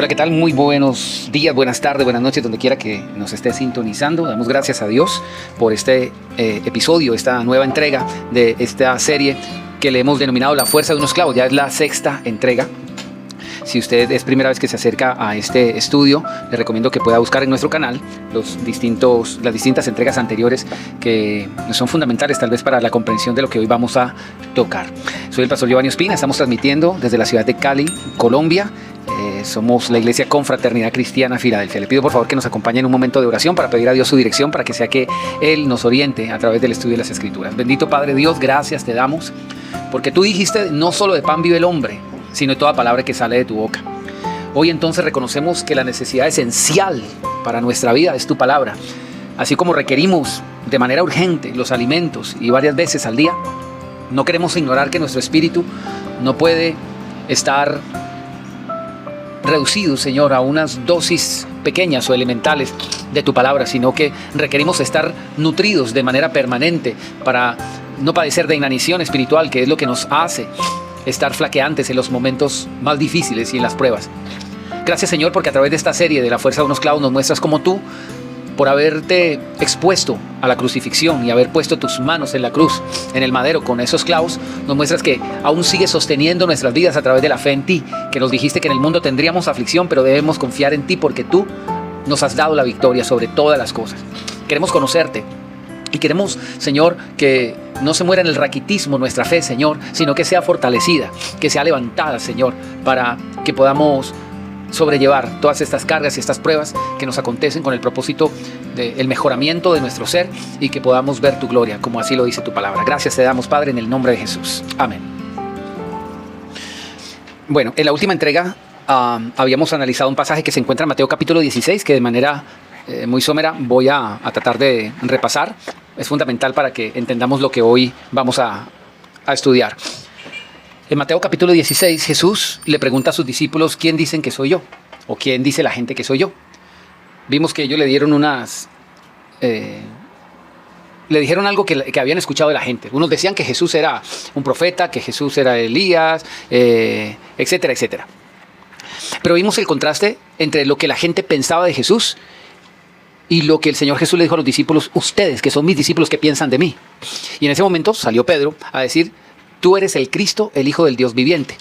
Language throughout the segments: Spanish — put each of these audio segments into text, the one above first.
Hola, ¿qué tal? Muy buenos días, buenas tardes, buenas noches, donde quiera que nos esté sintonizando. Damos gracias a Dios por este episodio, esta nueva entrega de esta serie que le hemos denominado La Fuerza de un Esclavo. Ya es la sexta entrega. Si usted es primera vez que se acerca a este estudio, le recomiendo que pueda buscar en nuestro canal las distintas entregas anteriores que son fundamentales tal vez para la comprensión de lo que hoy vamos a tocar. Soy el pastor Giovanni Ospina, estamos transmitiendo desde la ciudad de Cali, Colombia. Somos la Iglesia Confraternidad Cristiana Filadelfia. Le pido por favor que nos acompañe en un momento de oración para pedir a Dios su dirección, para que sea que Él nos oriente a través del estudio de las Escrituras. Bendito Padre Dios, gracias te damos, porque tú dijiste, no solo de pan vive el hombre, sino de toda palabra que sale de tu boca. Hoy entonces reconocemos que la necesidad esencial para nuestra vida es tu palabra. Así como requerimos de manera urgente los alimentos y varias veces al día, no queremos ignorar que nuestro espíritu no puede estar reducido, Señor, a unas dosis pequeñas o elementales de tu palabra, sino que requerimos estar nutridos de manera permanente para no padecer de inanición espiritual, que es lo que nos hace estar flaqueantes en los momentos más difíciles y en las pruebas. Gracias, Señor, porque a través de esta serie de La Fuerza de unos Clavos nos muestras cómo tú, por haberte expuesto a la crucifixión y haber puesto tus manos en la cruz, en el madero con esos clavos, nos muestras que aún sigues sosteniendo nuestras vidas a través de la fe en ti, que nos dijiste que en el mundo tendríamos aflicción, pero debemos confiar en ti porque tú nos has dado la victoria sobre todas las cosas. Queremos conocerte y queremos, Señor, que no se muera en el raquitismo nuestra fe, Señor, sino que sea fortalecida, que sea levantada, Señor, para que podamos sobrellevar todas estas cargas y estas pruebas que nos acontecen con el propósito del mejoramiento de nuestro ser y que podamos ver tu gloria, como así lo dice tu palabra. Gracias te damos, Padre, en el nombre de Jesús. Amén. Bueno, en la última entrega habíamos analizado un pasaje que se encuentra en Mateo capítulo 16, que de manera muy somera voy a tratar de repasar. Es fundamental para que entendamos lo que hoy vamos a estudiar. En Mateo capítulo 16, Jesús le pregunta a sus discípulos, ¿quién dicen que soy yo? ¿O quién dice la gente que soy yo? Vimos que ellos le dieron le dijeron algo que habían escuchado de la gente. Unos decían que Jesús era un profeta, que Jesús era Elías, etcétera, etcétera. Pero vimos el contraste entre lo que la gente pensaba de Jesús y lo que el Señor Jesús le dijo a los discípulos, ustedes que son mis discípulos, ¿qué piensan de mí? Y en ese momento salió Pedro a decir, tú eres el Cristo, el Hijo del Dios viviente.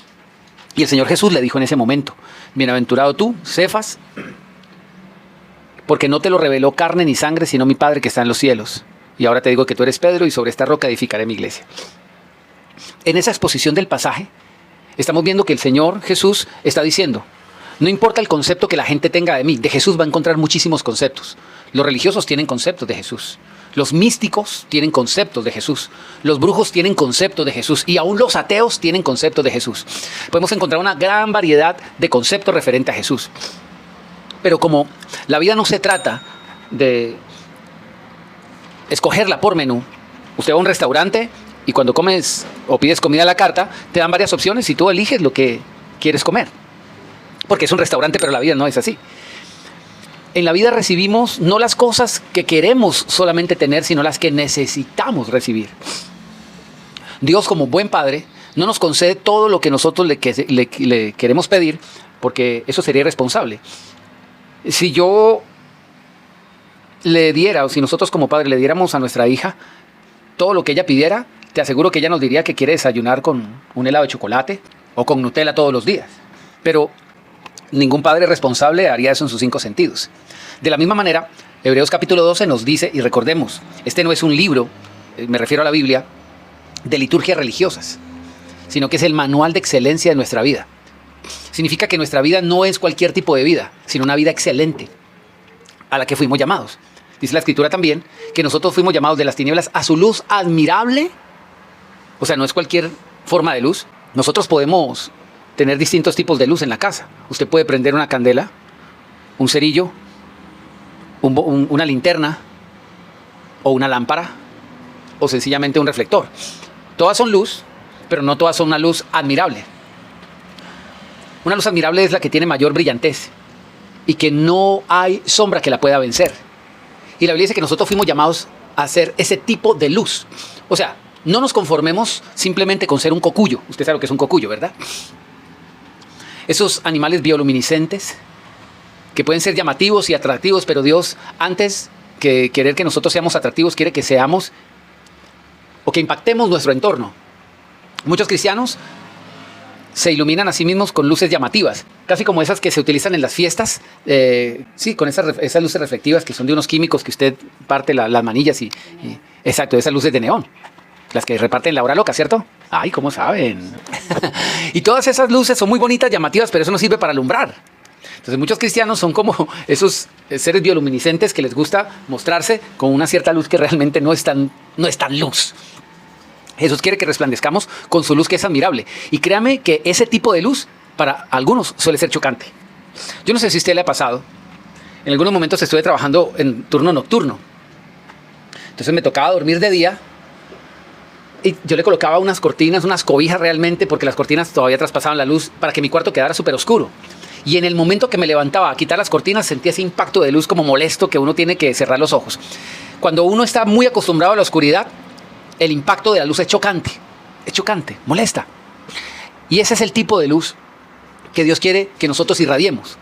Y el Señor Jesús le dijo en ese momento, bienaventurado tú, Cefas, porque no te lo reveló carne ni sangre, sino mi Padre que está en los cielos. Y ahora te digo que tú eres Pedro y sobre esta roca edificaré mi iglesia. En esa exposición del pasaje, estamos viendo que el Señor Jesús está diciendo, no importa el concepto que la gente tenga de mí, de Jesús va a encontrar muchísimos conceptos. Los religiosos tienen conceptos de Jesús. Los místicos tienen conceptos de Jesús. Los brujos tienen conceptos de Jesús. Y aún los ateos tienen conceptos de Jesús. Podemos encontrar una gran variedad de conceptos referentes a Jesús. Pero como la vida no se trata de escogerla por menú, usted va a un restaurante y cuando comes o pides comida a la carta, te dan varias opciones y tú eliges lo que quieres comer. Porque es un restaurante, pero la vida no es así. En la vida recibimos no las cosas que queremos solamente tener, sino las que necesitamos recibir. Dios, como buen padre, no nos concede todo lo que nosotros le queremos pedir, porque eso sería irresponsable. Si yo le diera, o si nosotros como padre le diéramos a nuestra hija todo lo que ella pidiera, te aseguro que ella nos diría que quiere desayunar con un helado de chocolate o con Nutella todos los días. Pero ningún padre responsable haría eso en sus 5 sentidos. De la misma manera, Hebreos capítulo 12 nos dice, y recordemos, este no es un libro, me refiero a la Biblia, de liturgias religiosas, sino que es el manual de excelencia de nuestra vida. Significa que nuestra vida no es cualquier tipo de vida, sino una vida excelente, a la que fuimos llamados. Dice la Escritura también que nosotros fuimos llamados de las tinieblas a su luz admirable. O sea, no es cualquier forma de luz. Nosotros podemos tener distintos tipos de luz en la casa. Usted puede prender una candela, un cerillo, una linterna o una lámpara o sencillamente un reflector. Todas son luz, pero no todas son una luz admirable. Una luz admirable es la que tiene mayor brillantez y que no hay sombra que la pueda vencer. Y la Biblia dice que nosotros fuimos llamados a ser ese tipo de luz. O sea, no nos conformemos simplemente con ser un cocuyo. Usted sabe lo que es un cocuyo, ¿verdad? Esos animales bioluminiscentes que pueden ser llamativos y atractivos, pero Dios, antes que querer que nosotros seamos atractivos, quiere que seamos o que impactemos nuestro entorno. Muchos cristianos se iluminan a sí mismos con luces llamativas, casi como esas que se utilizan en las fiestas, sí, con esas luces reflectivas que son de unos químicos que usted parte las manillas exacto, esas luces de neón, las que reparten la hora loca, ¿cierto? Ay, ¿cómo saben? Y todas esas luces son muy bonitas, llamativas, pero eso no sirve para alumbrar. Entonces muchos cristianos son como esos seres bioluminiscentes que les gusta mostrarse con una cierta luz que realmente no es tan luz. Jesús quiere que resplandezcamos con su luz, que es admirable. Y créame que ese tipo de luz para algunos suele ser chocante. Yo no sé si a usted le ha pasado. En algunos momentos estuve trabajando en turno nocturno. Entonces me tocaba dormir de día. Y yo le colocaba unas cortinas, unas cobijas realmente, porque las cortinas todavía traspasaban la luz para que mi cuarto quedara súper oscuro. Y en el momento que me levantaba a quitar las cortinas, sentía ese impacto de luz como molesto que uno tiene que cerrar los ojos. Cuando uno está muy acostumbrado a la oscuridad, el impacto de la luz es chocante, molesta. Y ese es el tipo de luz que Dios quiere que nosotros irradiemos.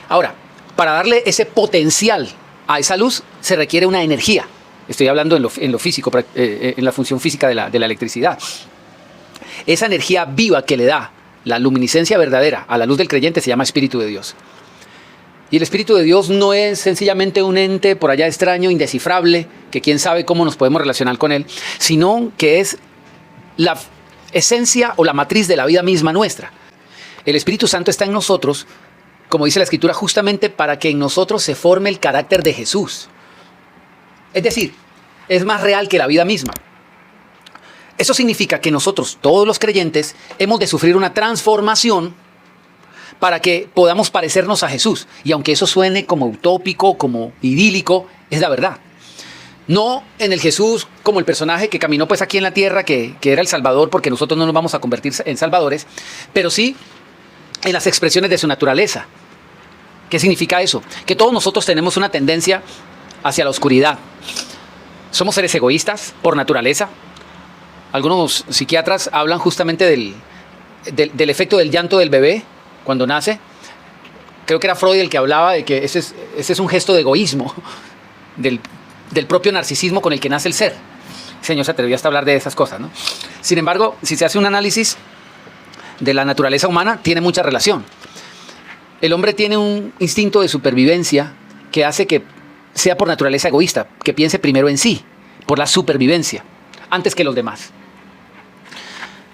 Ahora, para darle ese potencial a esa luz, se requiere una energía. Estoy hablando en lo físico, en la función física de la electricidad. Esa energía viva que le da la luminiscencia verdadera a la luz del creyente se llama Espíritu de Dios. Y el Espíritu de Dios no es sencillamente un ente por allá extraño, indescifrable, que quién sabe cómo nos podemos relacionar con él, sino que es la esencia o la matriz de la vida misma nuestra. El Espíritu Santo está en nosotros, como dice la Escritura, justamente para que en nosotros se forme el carácter de Jesús. Es decir, es más real que la vida misma. Eso significa que nosotros, todos los creyentes, hemos de sufrir una transformación para que podamos parecernos a Jesús. Y aunque eso suene como utópico, como idílico, es la verdad. No en el Jesús como el personaje que caminó pues aquí en la tierra, que era el Salvador, porque nosotros no nos vamos a convertir en salvadores, pero sí en las expresiones de su naturaleza. ¿Qué significa eso? Que todos nosotros tenemos una tendencia hacia la oscuridad. Somos seres egoístas por naturaleza. Algunos psiquiatras hablan justamente del efecto del llanto del bebé cuando nace. Creo que era Freud el que hablaba de que ese es un gesto de egoísmo, del propio narcisismo con el que nace el ser. El Señor se atrevió hasta hablar de esas cosas, ¿no? Sin embargo, si se hace un análisis de la naturaleza humana, tiene mucha relación. El hombre tiene un instinto de supervivencia que hace que sea por naturaleza egoísta, que piense primero en sí, por la supervivencia, antes que los demás.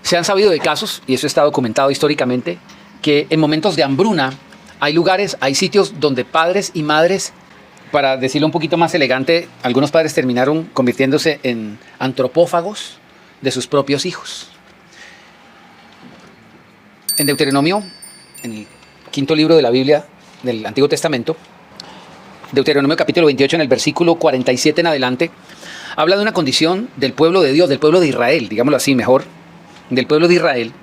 Se han sabido de casos, y eso está documentado históricamente, que en momentos de hambruna hay lugares, hay sitios donde padres y madres, para decirlo un poquito más elegante, algunos padres terminaron convirtiéndose en antropófagos de sus propios hijos. En Deuteronomio, en el quinto libro de la Biblia del Antiguo Testamento, Deuteronomio capítulo 28, en el versículo 47 en adelante, habla de una condición del pueblo de Dios, del pueblo de Israel, digámoslo así mejor, del pueblo de Israel,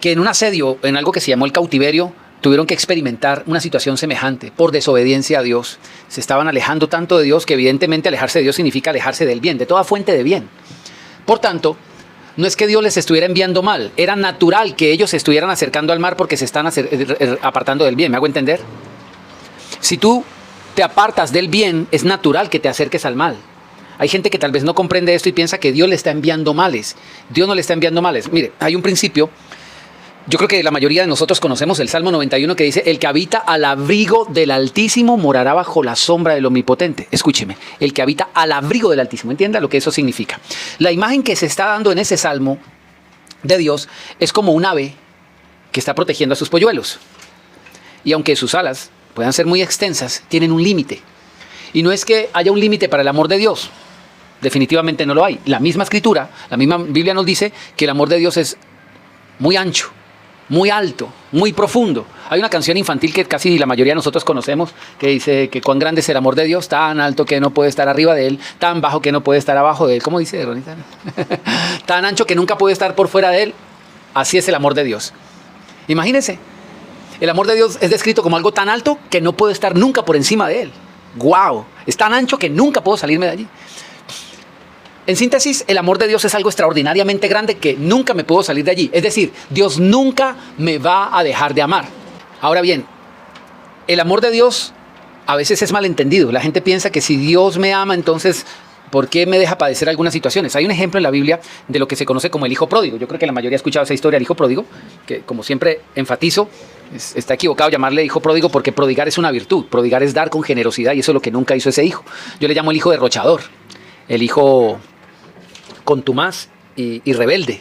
que en un asedio, en algo que se llamó el cautiverio, tuvieron que experimentar una situación semejante por desobediencia a Dios. Se estaban alejando tanto de Dios que evidentemente alejarse de Dios significa alejarse del bien, de toda fuente de bien. Por tanto, no es que Dios les estuviera enviando mal, era natural que ellos se estuvieran acercando al mar porque se están apartando del bien. ¿Me hago entender? Si tú te apartas del bien, es natural que te acerques al mal. Hay gente que tal vez no comprende esto y piensa que Dios le está enviando males. Dios no le está enviando males. Mire, hay un principio. Yo creo que la mayoría de nosotros conocemos el Salmo 91 que dice: el que habita al abrigo del Altísimo morará bajo la sombra del Omnipotente. Escúcheme, el que habita al abrigo del Altísimo. Entienda lo que eso significa. La imagen que se está dando en ese Salmo de Dios es como un ave que está protegiendo a sus polluelos. Y aunque sus alas puedan ser muy extensas, tienen un límite. Y no es que haya un límite para el amor de Dios. Definitivamente no lo hay. La misma Escritura, la misma Biblia nos dice que el amor de Dios es muy ancho, muy alto, muy profundo. Hay una canción infantil que casi la mayoría de nosotros conocemos que dice que cuán grande es el amor de Dios, tan alto que no puede estar arriba de él, tan bajo que no puede estar abajo de él. ¿Cómo dice, Ronita? Tan ancho que nunca puede estar por fuera de él. Así es el amor de Dios. Imagínense, el amor de Dios es descrito como algo tan alto que no puedo estar nunca por encima de él. ¡Guau! Es tan ancho que nunca puedo salirme de allí. En síntesis, el amor de Dios es algo extraordinariamente grande que nunca me puedo salir de allí. Es decir, Dios nunca me va a dejar de amar. Ahora bien, El amor de Dios a veces es malentendido. La gente piensa que si Dios me ama, entonces, ¿por qué me deja padecer algunas situaciones? Hay un ejemplo en la Biblia de lo que se conoce como el hijo pródigo. Yo creo que la mayoría ha escuchado esa historia del hijo pródigo, que como siempre enfatizo, está equivocado llamarle hijo pródigo porque prodigar es una virtud. Prodigar es dar con generosidad y eso es lo que nunca hizo ese hijo. Yo le llamo el hijo derrochador, el hijo contumaz y rebelde.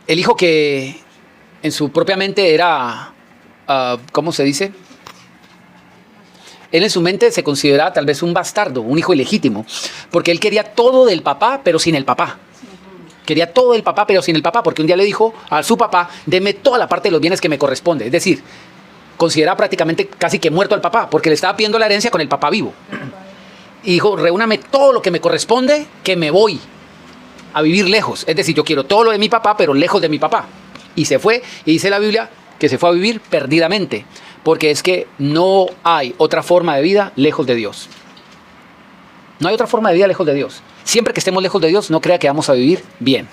El hijo que en su propia mente era, ¿cómo se dice? Él en su mente se consideraba tal vez un bastardo, un hijo ilegítimo, porque él quería todo del papá, pero sin el papá. Quería todo del papá, pero sin el papá, porque un día le dijo a su papá, deme toda la parte de los bienes que me corresponde. Es decir, consideraba prácticamente casi que muerto al papá, porque le estaba pidiendo la herencia con el papá vivo. Y dijo, reúname todo lo que me corresponde, que me voy a vivir lejos. Es decir, yo quiero todo lo de mi papá, pero lejos de mi papá. Y se fue, y dice la Biblia que se fue a vivir perdidamente, porque es que no hay otra forma de vida lejos de Dios. No hay otra forma de vida lejos de Dios. Siempre que estemos lejos de Dios, no crea que vamos a vivir bien.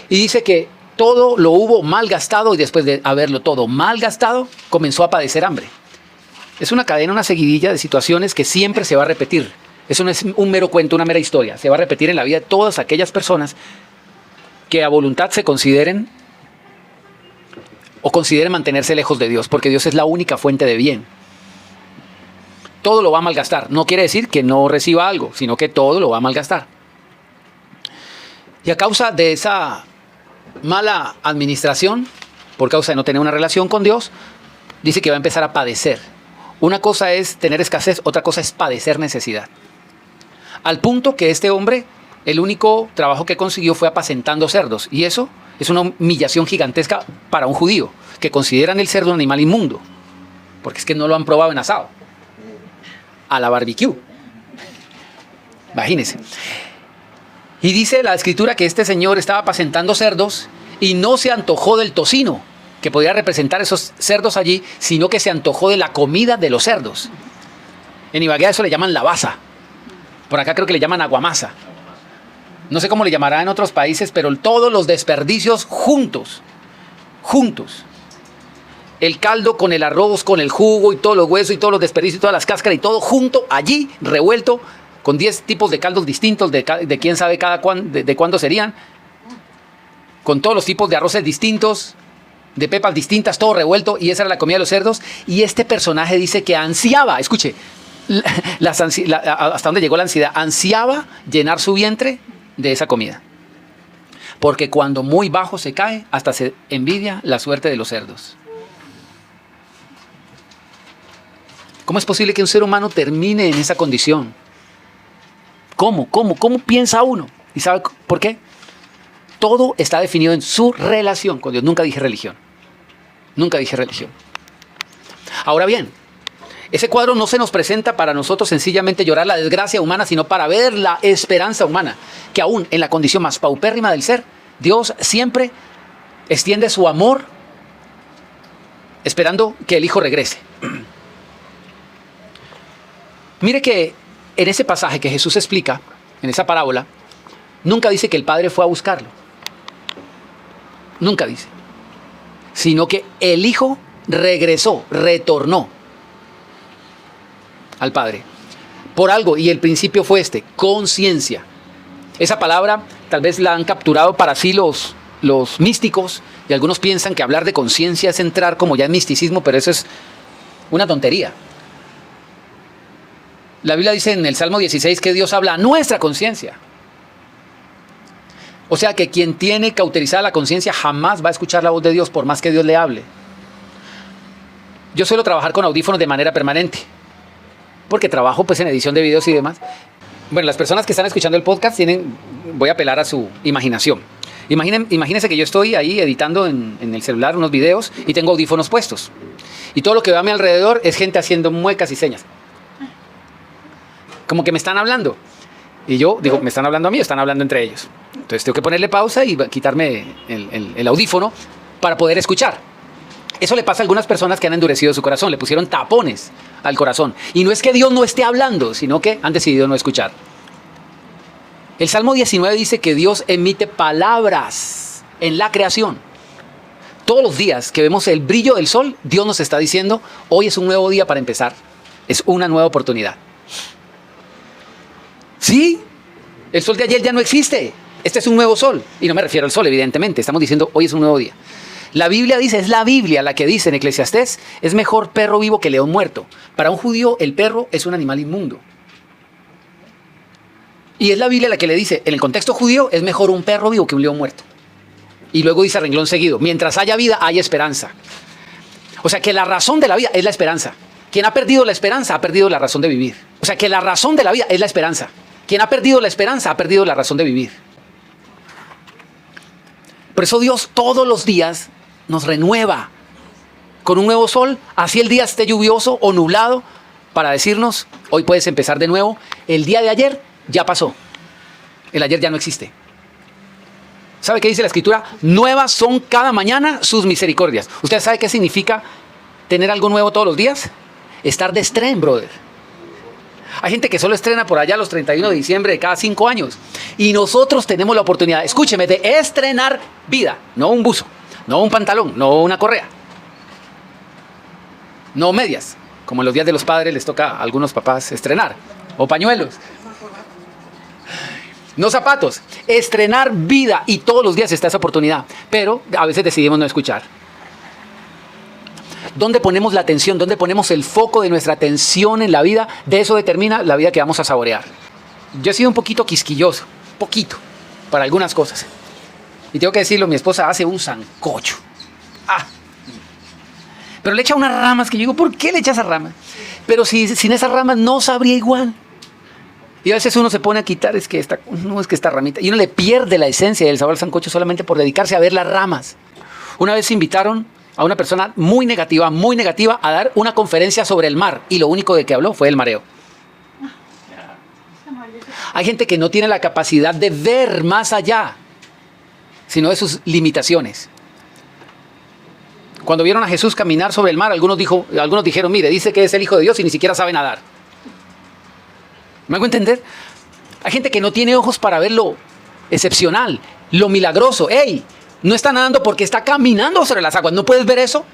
Y dice que todo lo hubo mal gastado y después de haberlo todo mal gastado, comenzó a padecer hambre. Es una cadena, una seguidilla de situaciones que siempre se va a repetir. Eso no es un mero cuento, una mera historia. Se va a repetir en la vida de todas aquellas personas que a voluntad se consideren o consideren mantenerse lejos de Dios, porque Dios es la única fuente de bien. Todo lo va a malgastar. No quiere decir que no reciba algo, sino que todo lo va a malgastar. Y a causa de esa mala administración, por causa de no tener una relación con Dios, dice que va a empezar a padecer. Una cosa es tener escasez, otra cosa es padecer necesidad. Al punto que este hombre, el único trabajo que consiguió fue apacentando cerdos. Y eso es una humillación gigantesca para un judío, que consideran el cerdo un animal inmundo, porque es que no lo han probado en asado, a la barbecue. Imagínense. Y dice la escritura que este señor estaba apacentando cerdos y no se antojó del tocino que podía representar esos cerdos allí, sino que se antojó de la comida de los cerdos. En Ibagué eso le llaman lavaza. Por acá creo que le llaman aguamasa. No sé cómo le llamará en otros países, pero todos los desperdicios juntos. El caldo con el arroz, con el jugo y todos los huesos y todos los desperdicios y todas las cáscaras y todo junto allí, revuelto, con 10 tipos de caldos distintos, de quién sabe de cuándo serían, con todos los tipos de arroces distintos, de pepas distintas, todo revuelto, y esa era la comida de los cerdos. Y este personaje dice que ansiaba, escuche, hasta dónde llegó la ansiedad, ansiaba llenar su vientre de esa comida. Porque cuando muy bajo se cae, hasta se envidia la suerte de los cerdos. ¿Cómo es posible que un ser humano termine en esa condición? ¿Cómo piensa uno? ¿Y sabe por qué? Todo está definido en su relación con Dios. Nunca dije religión. Ahora bien, ese cuadro no se nos presenta para nosotros sencillamente llorar la desgracia humana, sino para ver la esperanza humana, que aún en la condición más paupérrima del ser, Dios siempre extiende su amor esperando que el Hijo regrese. Mire que en ese pasaje que Jesús explica, en esa parábola, nunca dice que el Padre fue a buscarlo. Nunca dice. Sino que el Hijo retornó al Padre. Por algo, y el principio fue conciencia. Esa palabra tal vez la han capturado para sí los místicos, y algunos piensan que hablar de conciencia es entrar como ya en misticismo, pero eso es una tontería. La Biblia dice en el Salmo 16 que Dios habla a nuestra conciencia. O sea que quien tiene cauterizada la conciencia jamás va a escuchar la voz de Dios por más que Dios le hable. Yo suelo trabajar con audífonos de manera permanente, porque trabajo pues en edición de videos y demás. Bueno, las personas que están escuchando el podcast voy a apelar a su imaginación. Imagínense que yo estoy ahí editando en el celular unos videos y tengo audífonos puestos. Y todo lo que veo a mi alrededor es gente haciendo muecas y señas. Como que me están hablando. Y yo digo, me están hablando a mí, están hablando entre ellos. Entonces tengo que ponerle pausa y quitarme el audífono para poder escuchar. Eso le pasa a algunas personas que han endurecido su corazón, le pusieron tapones al corazón. Y no es que Dios no esté hablando, sino que han decidido no escuchar. El Salmo 19 dice que Dios emite palabras en la creación. Todos los días que vemos el brillo del sol, Dios nos está diciendo, hoy es un nuevo día para empezar. Es una nueva oportunidad. Sí, el sol de ayer ya no existe. Este es un nuevo sol. Y no me refiero al sol, evidentemente. Estamos diciendo, hoy es un nuevo día. La Biblia dice, es la Biblia la que dice en Eclesiastés, es mejor perro vivo que león muerto. Para un judío, el perro es un animal inmundo. Y es la Biblia la que le dice, en el contexto judío, es mejor un perro vivo que un león muerto. Y luego dice a renglón seguido, mientras haya vida, hay esperanza. O sea que la razón de la vida es la esperanza. Quien ha perdido la esperanza ha perdido la razón de vivir. O sea que la razón de la vida es la esperanza. Quien ha perdido la esperanza ha perdido la razón de vivir. Por eso Dios todos los días nos renueva con un nuevo sol, así el día esté lluvioso o nublado, para decirnos, hoy puedes empezar de nuevo. El día de ayer ya pasó. El ayer ya no existe. ¿Sabe qué dice la Escritura? Nuevas son cada mañana sus misericordias. ¿Usted sabe qué significa tener algo nuevo todos los días? Estar de estreno, brother. Hay gente que solo estrena por allá los 31 de diciembre de cada 5 años. Y nosotros tenemos la oportunidad, escúcheme, de estrenar vida. No un buzo, no un pantalón, no una correa. No medias, como en los días de los padres les toca a algunos papás estrenar. O pañuelos. No zapatos, estrenar vida, y todos los días está esa oportunidad, pero a veces decidimos no escuchar. ¿Dónde ponemos la atención? ¿Dónde ponemos el foco de nuestra atención en la vida? De eso determina la vida que vamos a saborear. Yo he sido un poquito quisquilloso, poquito, para algunas cosas. Y tengo que decirlo, mi esposa hace un sancocho. Pero le echa unas ramas que yo digo, ¿por qué le echa esas ramas? Pero si sin esas ramas no sabría igual. Y a veces uno se pone a quitar, es que esta ramita, y uno le pierde la esencia del sabor al sancocho solamente por dedicarse a ver las ramas. Una vez invitaron a una persona muy negativa, a dar una conferencia sobre el mar, y lo único de que habló fue el mareo. Hay gente que no tiene la capacidad de ver más allá, sino de sus limitaciones. Cuando vieron a Jesús caminar sobre el mar, algunos dijeron, mire, dice que es el Hijo de Dios y ni siquiera sabe nadar. ¿Me hago entender? Hay gente que no tiene ojos para ver lo excepcional, lo milagroso. ¡Ey! No está nadando porque está caminando sobre las aguas. ¿No puedes ver eso?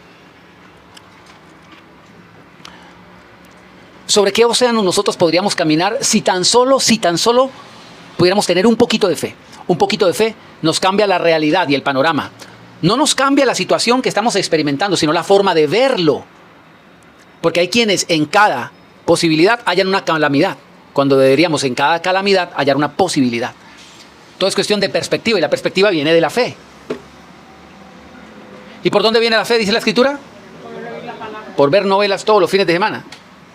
¿Sobre qué océano nosotros podríamos caminar si tan solo pudiéramos tener un poquito de fe? Un poquito de fe nos cambia la realidad y el panorama. No nos cambia la situación que estamos experimentando, sino la forma de verlo. Porque hay quienes en cada posibilidad hallan una calamidad, cuando deberíamos en cada calamidad hallar una posibilidad. Todo es cuestión de perspectiva, y la perspectiva viene de la fe. ¿Y por dónde viene la fe, dice la Escritura? Por ver novelas todos los fines de semana,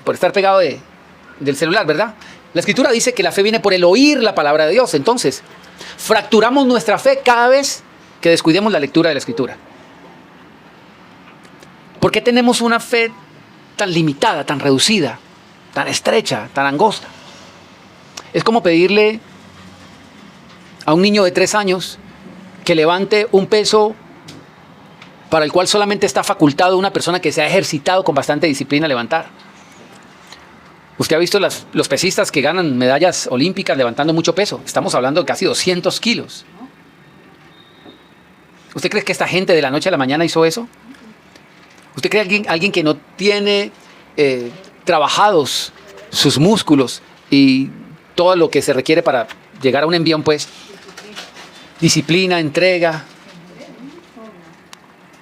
por estar pegado del celular, ¿verdad? La Escritura dice que la fe viene por el oír la palabra de Dios. Entonces, fracturamos nuestra fe cada vez que descuidemos la lectura de la Escritura. ¿Por qué tenemos una fe tan limitada, tan reducida, tan estrecha, tan angosta? Es como pedirle a un niño de 3 años que levante un peso para el cual solamente está facultado una persona que se ha ejercitado con bastante disciplina a levantar. Usted ha visto los pesistas que ganan medallas olímpicas levantando mucho peso. Estamos hablando de casi 200 kilos. ¿Usted cree que esta gente de la noche a la mañana hizo eso? ¿Usted cree que alguien que no tiene trabajados sus músculos y todo lo que se requiere para llegar a un envión, pues, disciplina, entrega,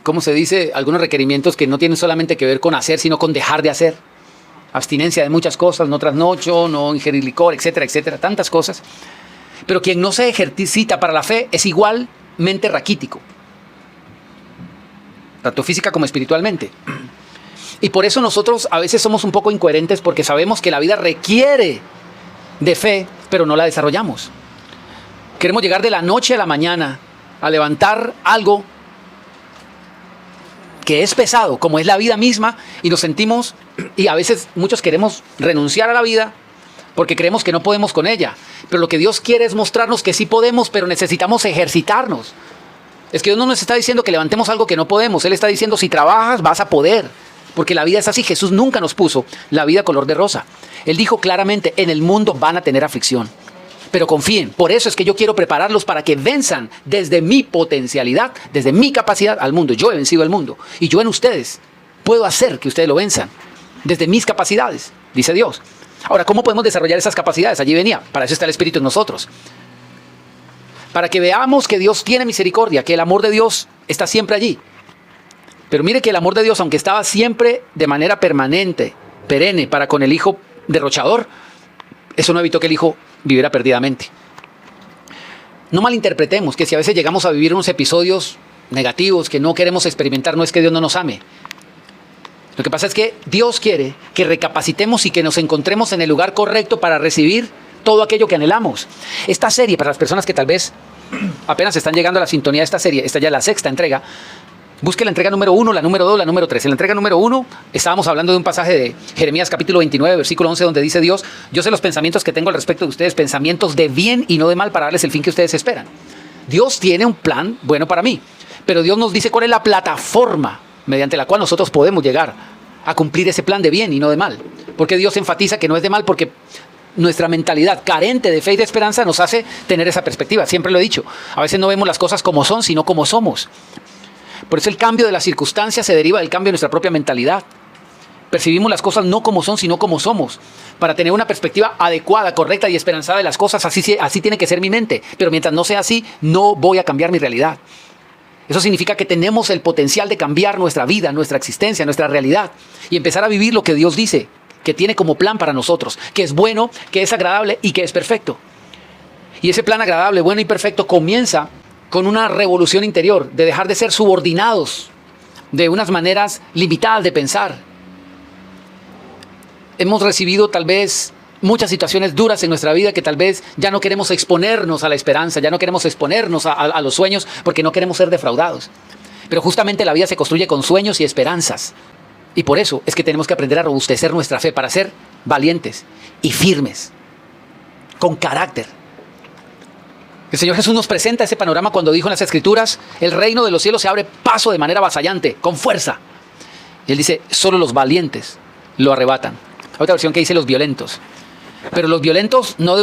¿cómo se dice? Algunos requerimientos que no tienen solamente que ver con hacer, sino con dejar de hacer. Abstinencia de muchas cosas, no trasnocho, no ingerir licor, etcétera, etcétera, tantas cosas. Pero quien no se ejercita para la fe es igualmente raquítico, tanto física como espiritualmente. Y por eso nosotros a veces somos un poco incoherentes, porque sabemos que la vida requiere de fe, pero no la desarrollamos. Queremos llegar de la noche a la mañana a levantar algo que es pesado, como es la vida misma, y nos sentimos, y a veces muchos queremos renunciar a la vida porque creemos que no podemos con ella. Pero lo que Dios quiere es mostrarnos que sí podemos, pero necesitamos ejercitarnos. Es que Dios no nos está diciendo que levantemos algo que no podemos. Él está diciendo, si trabajas vas a poder, porque la vida es así. Jesús nunca nos puso la vida color de rosa. Él dijo claramente, en el mundo van a tener aflicción, pero confíen. Por eso es que yo quiero prepararlos para que venzan desde mi potencialidad, desde mi capacidad al mundo. Yo he vencido al mundo y yo en ustedes puedo hacer que ustedes lo venzan desde mis capacidades, dice Dios. Ahora, ¿cómo podemos desarrollar esas capacidades? Allí venía, para eso está el Espíritu en nosotros. Para que veamos que Dios tiene misericordia, que el amor de Dios está siempre allí. Pero mire que el amor de Dios, aunque estaba siempre de manera permanente, perenne, para con el hijo derrochador, eso no evitó que el hijo viviera perdidamente. No malinterpretemos que si a veces llegamos a vivir unos episodios negativos que no queremos experimentar, no es que Dios no nos ame. Lo que pasa es que Dios quiere que recapacitemos y que nos encontremos en el lugar correcto para recibir todo aquello que anhelamos. Esta serie, para las personas que tal vez apenas están llegando a la sintonía de esta serie, esta ya es la sexta entrega, busque la entrega número 1, la número 2, la número 3. En la entrega número 1 estábamos hablando de un pasaje de Jeremías capítulo 29, versículo 11, donde dice Dios: yo sé los pensamientos que tengo al respecto de ustedes, pensamientos de bien y no de mal, para darles el fin que ustedes esperan. Dios tiene un plan bueno para mí, pero Dios nos dice cuál es la plataforma mediante la cual nosotros podemos llegar a cumplir ese plan de bien y no de mal. Porque Dios enfatiza que no es de mal, porque nuestra mentalidad carente de fe y de esperanza nos hace tener esa perspectiva. Siempre lo he dicho, a veces no vemos las cosas como son, sino como somos. Por eso el cambio de las circunstancias se deriva del cambio de nuestra propia mentalidad. Percibimos las cosas no como son, sino como somos. Para tener una perspectiva adecuada, correcta y esperanzada de las cosas, así tiene que ser mi mente. Pero mientras no sea así, no voy a cambiar mi realidad. Eso significa que tenemos el potencial de cambiar nuestra vida, nuestra existencia, nuestra realidad y empezar a vivir lo que Dios dice que tiene como plan para nosotros, que es bueno, que es agradable y que es perfecto. Y ese plan agradable, bueno y perfecto comienza con una revolución interior, de dejar de ser subordinados de unas maneras limitadas de pensar. Hemos recibido tal vez muchas situaciones duras en nuestra vida que tal vez ya no queremos exponernos a la esperanza, ya no queremos exponernos a los sueños porque no queremos ser defraudados. Pero justamente la vida se construye con sueños y esperanzas. Y por eso es que tenemos que aprender a robustecer nuestra fe para ser valientes y firmes, con carácter. El Señor Jesús nos presenta ese panorama cuando dijo en las Escrituras: el reino de los cielos se abre paso de manera avasallante, con fuerza. Y Él dice: solo los valientes lo arrebatan. Hay otra versión que dice los violentos. Pero los violentos no de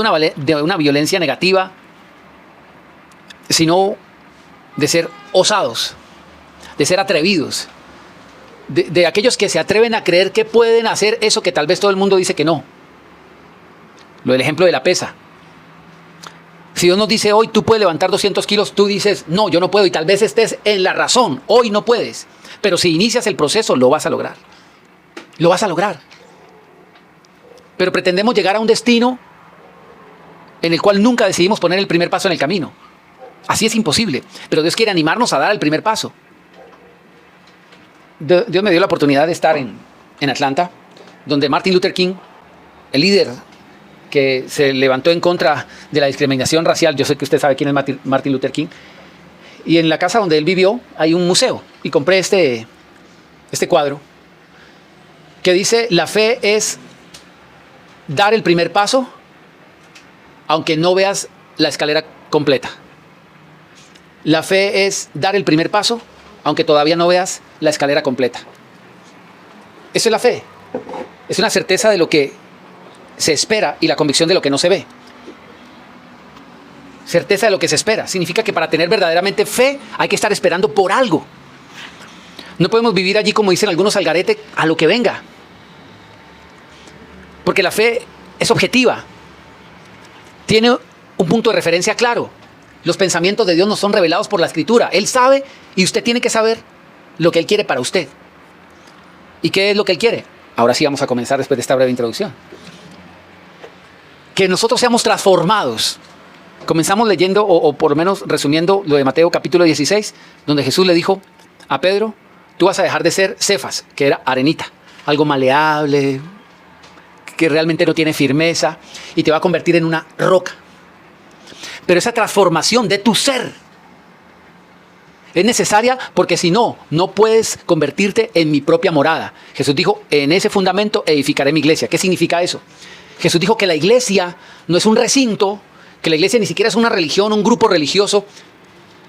una violencia negativa, sino de ser osados, de ser atrevidos, de aquellos que se atreven a creer que pueden hacer eso que tal vez todo el mundo dice que no. Lo del ejemplo de la pesa. Si Dios nos dice hoy tú puedes levantar 200 kilos, tú dices no, yo no puedo, y tal vez estés en la razón, hoy no puedes. Pero si inicias el proceso lo vas a lograr. Lo vas a lograr. Pero pretendemos llegar a un destino en el cual nunca decidimos poner el primer paso en el camino. Así es imposible. Pero Dios quiere animarnos a dar el primer paso. Dios me dio la oportunidad de estar en Atlanta, donde Martin Luther King, el líder que se levantó en contra de la discriminación racial, yo sé que usted sabe quién es Martin Luther King, y en la casa donde él vivió hay un museo, y compré este cuadro que dice: la fe es dar el primer paso aunque no veas la escalera completa. La fe es dar el primer paso aunque todavía no veas la escalera completa. Eso es la fe. Es una certeza de lo que se espera y la convicción de lo que no se ve. Certeza de lo que se espera. Significa que para tener verdaderamente fe hay que estar esperando por algo. No podemos vivir allí, como dicen algunos, al garete, a lo que venga. Porque la fe es objetiva. Tiene un punto de referencia claro. Los pensamientos de Dios no son revelados por la Escritura. Él sabe y usted tiene que saber lo que Él quiere para usted. ¿Y qué es lo que Él quiere? Ahora sí vamos a comenzar después de esta breve introducción. Que nosotros seamos transformados. Comenzamos leyendo, o por lo menos resumiendo, lo de Mateo capítulo 16, donde Jesús le dijo a Pedro: tú vas a dejar de ser Cefas, que era arenita, algo maleable, que realmente no tiene firmeza, y te va a convertir en una roca. Pero esa transformación de tu ser es necesaria, porque si no, no puedes convertirte en mi propia morada. Jesús dijo: en ese fundamento edificaré mi iglesia. ¿Qué significa eso? Jesús dijo que la iglesia no es un recinto, que la iglesia ni siquiera es una religión, un grupo religioso,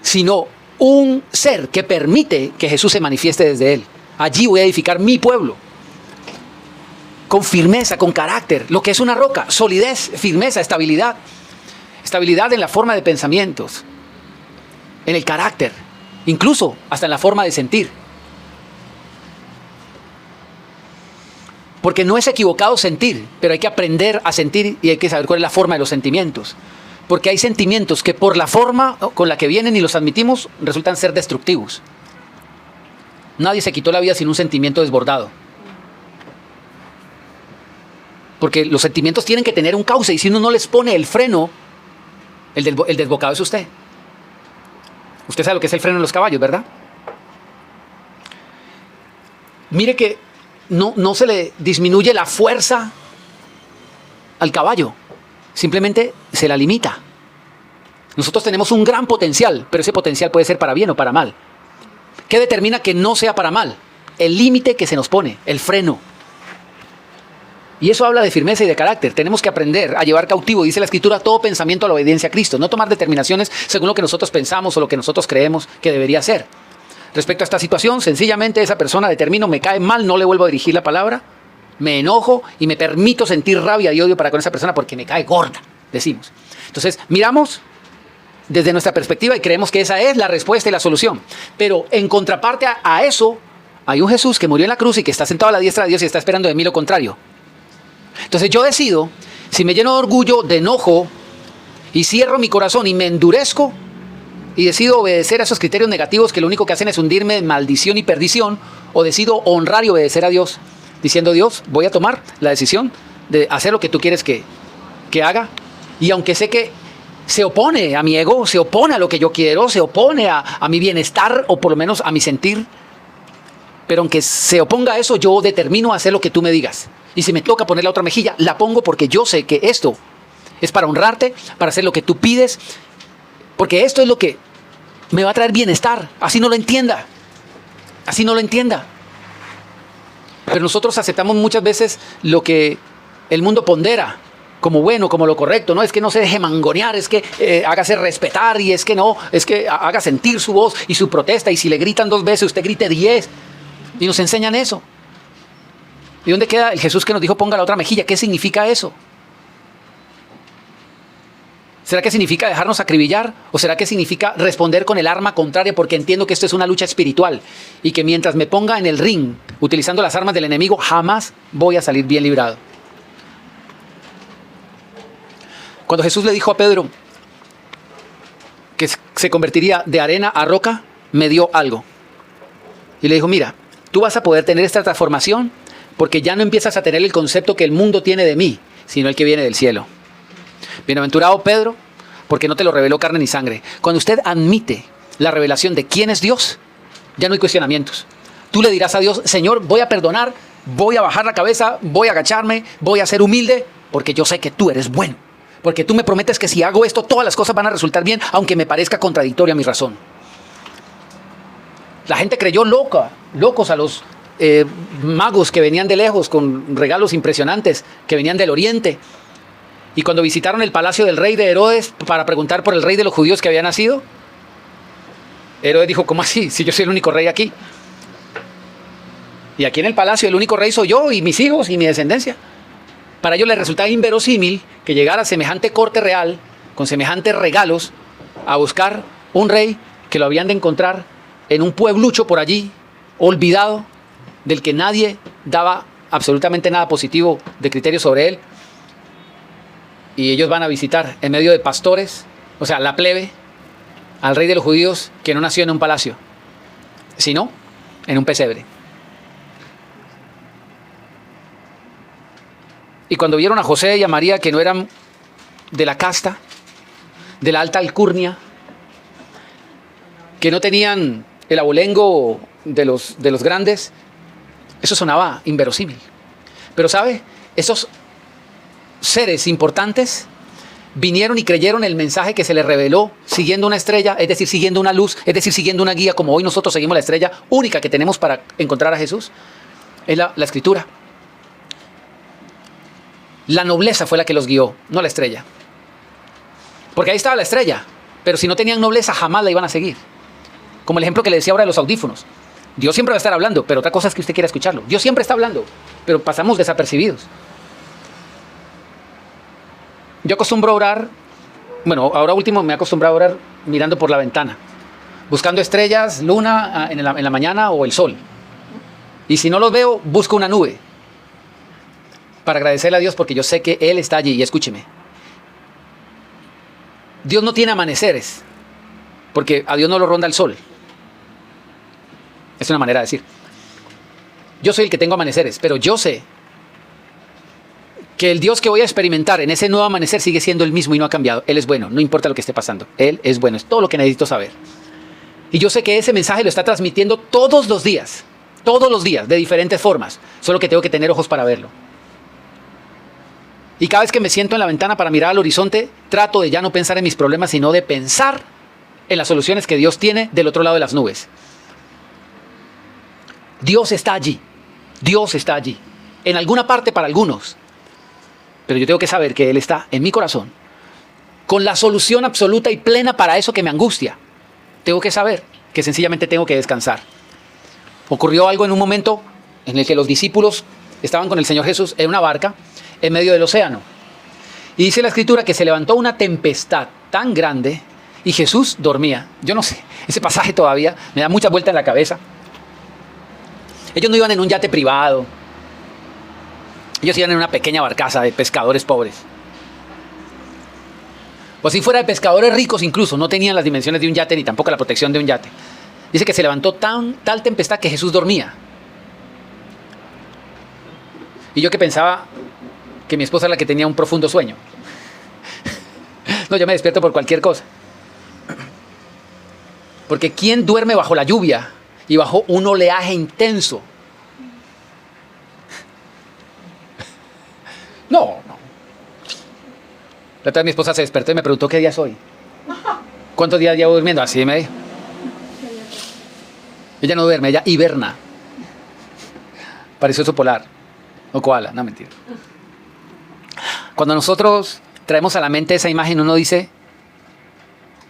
sino un ser que permite que Jesús se manifieste desde él. Allí voy a edificar mi pueblo. Con firmeza, con carácter, lo que es una roca, solidez, firmeza, estabilidad. estabilidad en la forma de pensamientos, en el carácter, incluso hasta en la forma de sentir. Porque no es equivocado sentir, pero hay que aprender a sentir y hay que saber cuál es la forma de los sentimientos. Porque hay sentimientos que por la forma con la que vienen y los admitimos resultan ser destructivos. Nadie se quitó la vida sin un sentimiento desbordado. Porque los sentimientos tienen que tener un cauce y si uno no les pone el freno, el desbocado es usted. Usted sabe lo que es el freno en los caballos, ¿verdad? Mire que no se le disminuye la fuerza al caballo, simplemente se la limita. Nosotros tenemos un gran potencial, pero ese potencial puede ser para bien o para mal. ¿Qué determina que no sea para mal? El límite que se nos pone, el freno. Y eso habla de firmeza y de carácter. Tenemos que aprender a llevar cautivo, dice la Escritura, todo pensamiento a la obediencia a Cristo. No tomar determinaciones según lo que nosotros pensamos o lo que nosotros creemos que debería ser. Respecto a esta situación, sencillamente esa persona determino, me cae mal, no le vuelvo a dirigir la palabra, me enojo y me permito sentir rabia y odio para con esa persona porque me cae gorda, decimos. Entonces, miramos desde nuestra perspectiva y creemos que esa es la respuesta y la solución. Pero en contraparte a eso, hay un Jesús que murió en la cruz y que está sentado a la diestra de Dios y está esperando de mí lo contrario. Entonces yo decido, si me lleno de orgullo, de enojo, y cierro mi corazón y me endurezco, y decido obedecer a esos criterios negativos que lo único que hacen es hundirme en maldición y perdición, o decido honrar y obedecer a Dios, diciendo, Dios, voy a tomar la decisión de hacer lo que tú quieres que haga, y aunque sé que se opone a mi ego, se opone a lo que yo quiero, se opone a mi bienestar, o por lo menos a mi sentir, pero aunque se oponga a eso, yo determino hacer lo que tú me digas. Y si me toca poner la otra mejilla, la pongo porque yo sé que esto es para honrarte, para hacer lo que tú pides, porque esto es lo que me va a traer bienestar. Así no lo entienda. Así no lo entienda. Pero nosotros aceptamos muchas veces lo que el mundo pondera como bueno, como lo correcto. No es que no se deje mangonear, es que hágase respetar y es que no, es que haga sentir su voz y su protesta. Y si le gritan 2 veces, usted grite 10. Y nos enseñan eso. ¿Y dónde queda el Jesús que nos dijo ponga la otra mejilla? ¿Qué significa eso? ¿Será que significa dejarnos acribillar? ¿O será que significa responder con el arma contraria? Porque entiendo que esto es una lucha espiritual y que mientras me ponga en el ring utilizando las armas del enemigo, jamás voy a salir bien librado. Cuando Jesús le dijo a Pedro que se convertiría de arena a roca, me dio algo. Y le dijo, mira, tú vas a poder tener esta transformación porque ya no empiezas a tener el concepto que el mundo tiene de mí, sino el que viene del cielo. Bienaventurado Pedro, porque no te lo reveló carne ni sangre. Cuando usted admite la revelación de quién es Dios, ya no hay cuestionamientos. Tú le dirás a Dios, Señor, voy a perdonar, voy a bajar la cabeza, voy a agacharme, voy a ser humilde, porque yo sé que tú eres bueno. Porque tú me prometes que si hago esto, todas las cosas van a resultar bien, aunque me parezca contradictoria a mi razón. La gente creyó locos a los magos que venían de lejos con regalos impresionantes, que venían del oriente. Y cuando visitaron el palacio del rey de Herodes para preguntar por el rey de los judíos que había nacido, Herodes dijo, ¿cómo así? Si yo soy el único rey aquí. Y aquí en el palacio el único rey soy yo y mis hijos y mi descendencia. Para ellos les resultaba inverosímil que llegara semejante corte real, con semejantes regalos, a buscar un rey que lo habían de encontrar en un pueblucho por allí, olvidado, del que nadie daba absolutamente nada positivo de criterio sobre él. Y ellos van a visitar en medio de pastores, o sea, la plebe, al rey de los judíos que no nació en un palacio, sino en un pesebre. Y cuando vieron a José y a María, que no eran de la casta, de la alta alcurnia, que no tenían el abolengo de los grandes, eso sonaba inverosímil. Pero ¿sabe? Esos seres importantes vinieron y creyeron el mensaje que se les reveló siguiendo una estrella, es decir, siguiendo una luz, es decir, siguiendo una guía, como hoy nosotros seguimos la estrella única que tenemos para encontrar a Jesús. Es la Escritura. La nobleza fue la que los guió, no la estrella. Porque ahí estaba la estrella, pero si no tenían nobleza jamás la iban a seguir. Como el ejemplo que le decía ahora de los audífonos. Dios siempre va a estar hablando, pero otra cosa es que usted quiera escucharlo. Dios siempre está hablando, pero pasamos desapercibidos. Yo acostumbro orar Bueno, ahora último me he acostumbrado a orar mirando por la ventana, buscando estrellas, luna en la mañana o el sol. Y si no los veo, busco una nube para agradecerle a Dios porque yo sé que Él está allí. Y escúcheme, Dios no tiene amaneceres porque a Dios no lo ronda el sol. Es una manera de decir. Yo soy el que tengo amaneceres, pero yo sé que el Dios que voy a experimentar en ese nuevo amanecer sigue siendo el mismo y no ha cambiado. Él es bueno, no importa lo que esté pasando. Él es bueno, es todo lo que necesito saber. Y yo sé que ese mensaje lo está transmitiendo todos los días, de diferentes formas. Solo que tengo que tener ojos para verlo. Y cada vez que me siento en la ventana para mirar al horizonte, trato de ya no pensar en mis problemas, sino de pensar en las soluciones que Dios tiene del otro lado de las nubes. Dios está allí. Dios está allí. En alguna parte para algunos. Pero yo tengo que saber que Él está en mi corazón, con la solución absoluta y plena para eso que me angustia. Tengo que saber que sencillamente tengo que descansar. Ocurrió algo en un momento en el que los discípulos estaban con el Señor Jesús en una barca en medio del océano. Y dice la Escritura que se levantó una tempestad tan grande y Jesús dormía. Yo no sé, ese pasaje todavía me da mucha vuelta en la cabeza. Ellos no iban en un yate privado. Ellos iban en una pequeña barcaza de pescadores pobres. O si fuera de pescadores ricos incluso, no tenían las dimensiones de un yate ni tampoco la protección de un yate. Dice que se levantó tal tempestad que Jesús dormía. Y yo que pensaba que mi esposa era la que tenía un profundo sueño. No, yo me despierto por cualquier cosa. Porque ¿quién duerme bajo la lluvia y bajo un oleaje intenso? No. La otra vez mi esposa se despertó y me preguntó qué día es hoy. ¿Cuántos días llevo durmiendo? Así me dijo. Ella no duerme, ella hiberna. Parece oso polar. O koala, no, mentira. Cuando nosotros traemos a la mente esa imagen, uno dice,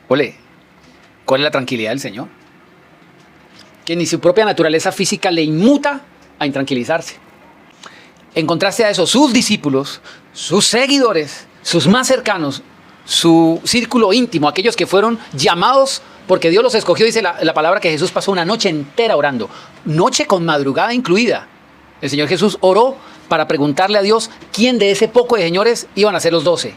ole, ¿cuál es la tranquilidad del Señor? Que ni su propia naturaleza física le inmuta a intranquilizarse. En contraste a eso, sus discípulos, sus seguidores, sus más cercanos, su círculo íntimo, aquellos que fueron llamados porque Dios los escogió, dice la palabra que Jesús pasó una noche entera orando, noche con madrugada incluida. El Señor Jesús oró para preguntarle a Dios quién de ese poco de señores iban a ser los 12.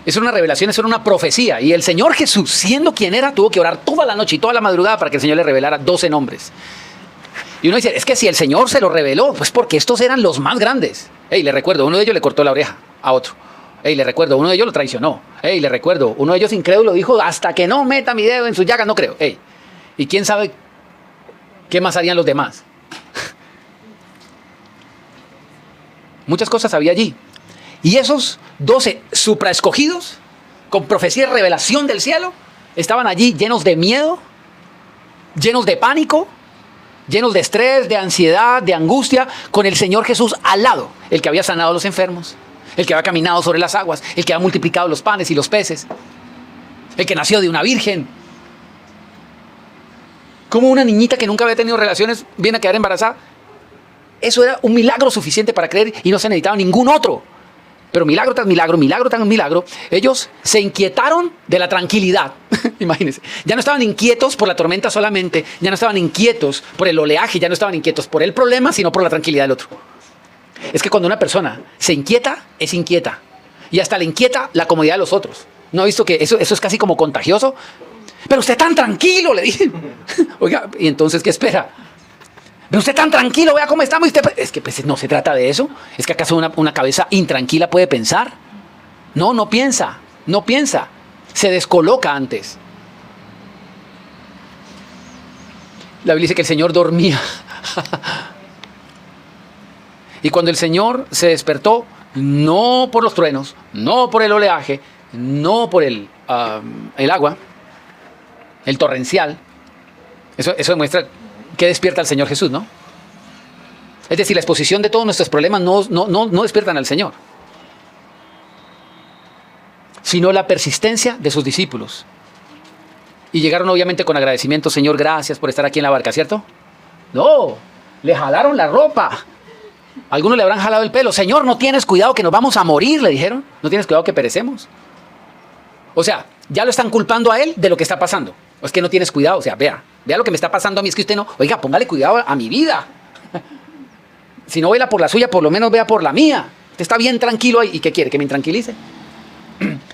Eso era una revelación, eso era una profecía. Y el Señor Jesús, siendo quien era, tuvo que orar toda la noche y toda la madrugada para que el Señor le revelara 12 nombres. Y uno dice, es que si el Señor se lo reveló, pues porque estos eran los más grandes. Le recuerdo, uno de ellos le cortó la oreja a otro. Le recuerdo, uno de ellos lo traicionó. Le recuerdo, uno de ellos incrédulo dijo, hasta que no meta mi dedo en sus llagas, no creo. Y quién sabe qué más harían los demás. Muchas cosas había allí. Y esos 12 supraescogidos, con profecía y revelación del cielo, estaban allí llenos de miedo, llenos de pánico, llenos de estrés, de ansiedad, de angustia, con el Señor Jesús al lado, el que había sanado a los enfermos, el que había caminado sobre las aguas, el que había multiplicado los panes y los peces, el que nació de una virgen. Como una niñita que nunca había tenido relaciones viene a quedar embarazada. Eso era un milagro suficiente para creer y no se necesitaba ningún otro. Pero milagro tras milagro, milagro tras milagro, ellos se inquietaron de la tranquilidad. Imagínense, ya no estaban inquietos por la tormenta solamente, ya no estaban inquietos por el oleaje, ya no estaban inquietos por el problema, sino por la tranquilidad del otro. Es que cuando una persona se inquieta, es inquieta. Y hasta le inquieta la comodidad de los otros. ¿No ha visto que eso es casi como contagioso? Pero usted tan tranquilo, le dije. Oiga, ¿y entonces qué espera? Pero usted tan tranquilo, vea cómo estamos. Es que pues, no se trata de eso. ¿Es que acaso una cabeza intranquila puede pensar? No piensa, no piensa. Se descoloca antes. La Biblia dice que el Señor dormía. Y cuando el Señor se despertó, no por los truenos, no por el oleaje, no por el agua, el torrencial. Eso demuestra que despierta al Señor Jesús, ¿no? Es decir, la exposición de todos nuestros problemas no despiertan al Señor, sino la persistencia de sus discípulos. Y llegaron obviamente con agradecimiento, Señor, gracias por estar aquí en la barca, ¿cierto? No, le jalaron la ropa. Algunos le habrán jalado el pelo. Señor, no tienes cuidado que nos vamos a morir, le dijeron. No tienes cuidado que perecemos. O sea, ya lo están culpando a él de lo que está pasando. O es que no tienes cuidado. O sea, vea lo que me está pasando a mí. Es que usted no, oiga, póngale cuidado a mi vida. Si no vela por la suya, por lo menos vea por la mía. Usted está bien tranquilo ahí. ¿Y qué quiere? ¿Que me intranquilice?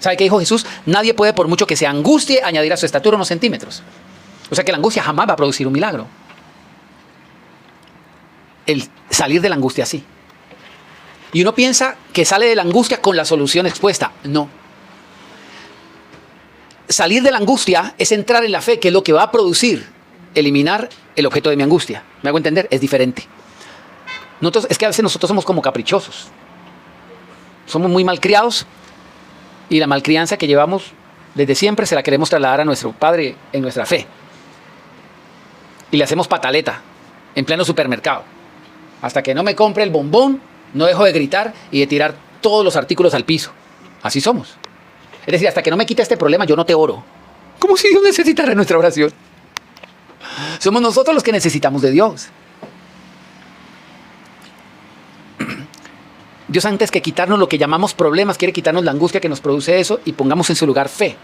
¿Sabe qué dijo Jesús? Nadie puede, por mucho que se angustie, añadir a su estatura unos centímetros. O sea que la angustia jamás va a producir un milagro. El salir de la angustia sí. Y uno piensa que sale de la angustia con la solución expuesta. No. Salir de la angustia es entrar en la fe, que es lo que va a producir eliminar el objeto de mi angustia. ¿Me hago entender? Es diferente. Es que a veces nosotros somos como caprichosos. Somos muy malcriados y la malcrianza que llevamos desde siempre se la queremos trasladar a nuestro padre en nuestra fe. Y le hacemos pataleta en pleno supermercado. Hasta que no me compre el bombón, no dejo de gritar y de tirar todos los artículos al piso. Así somos. Es decir, hasta que no me quite este problema, yo no te oro. Como si Dios necesitara nuestra oración. Somos nosotros los que necesitamos de Dios. Dios, antes que quitarnos lo que llamamos problemas, quiere quitarnos la angustia que nos produce eso y pongamos en su lugar fe.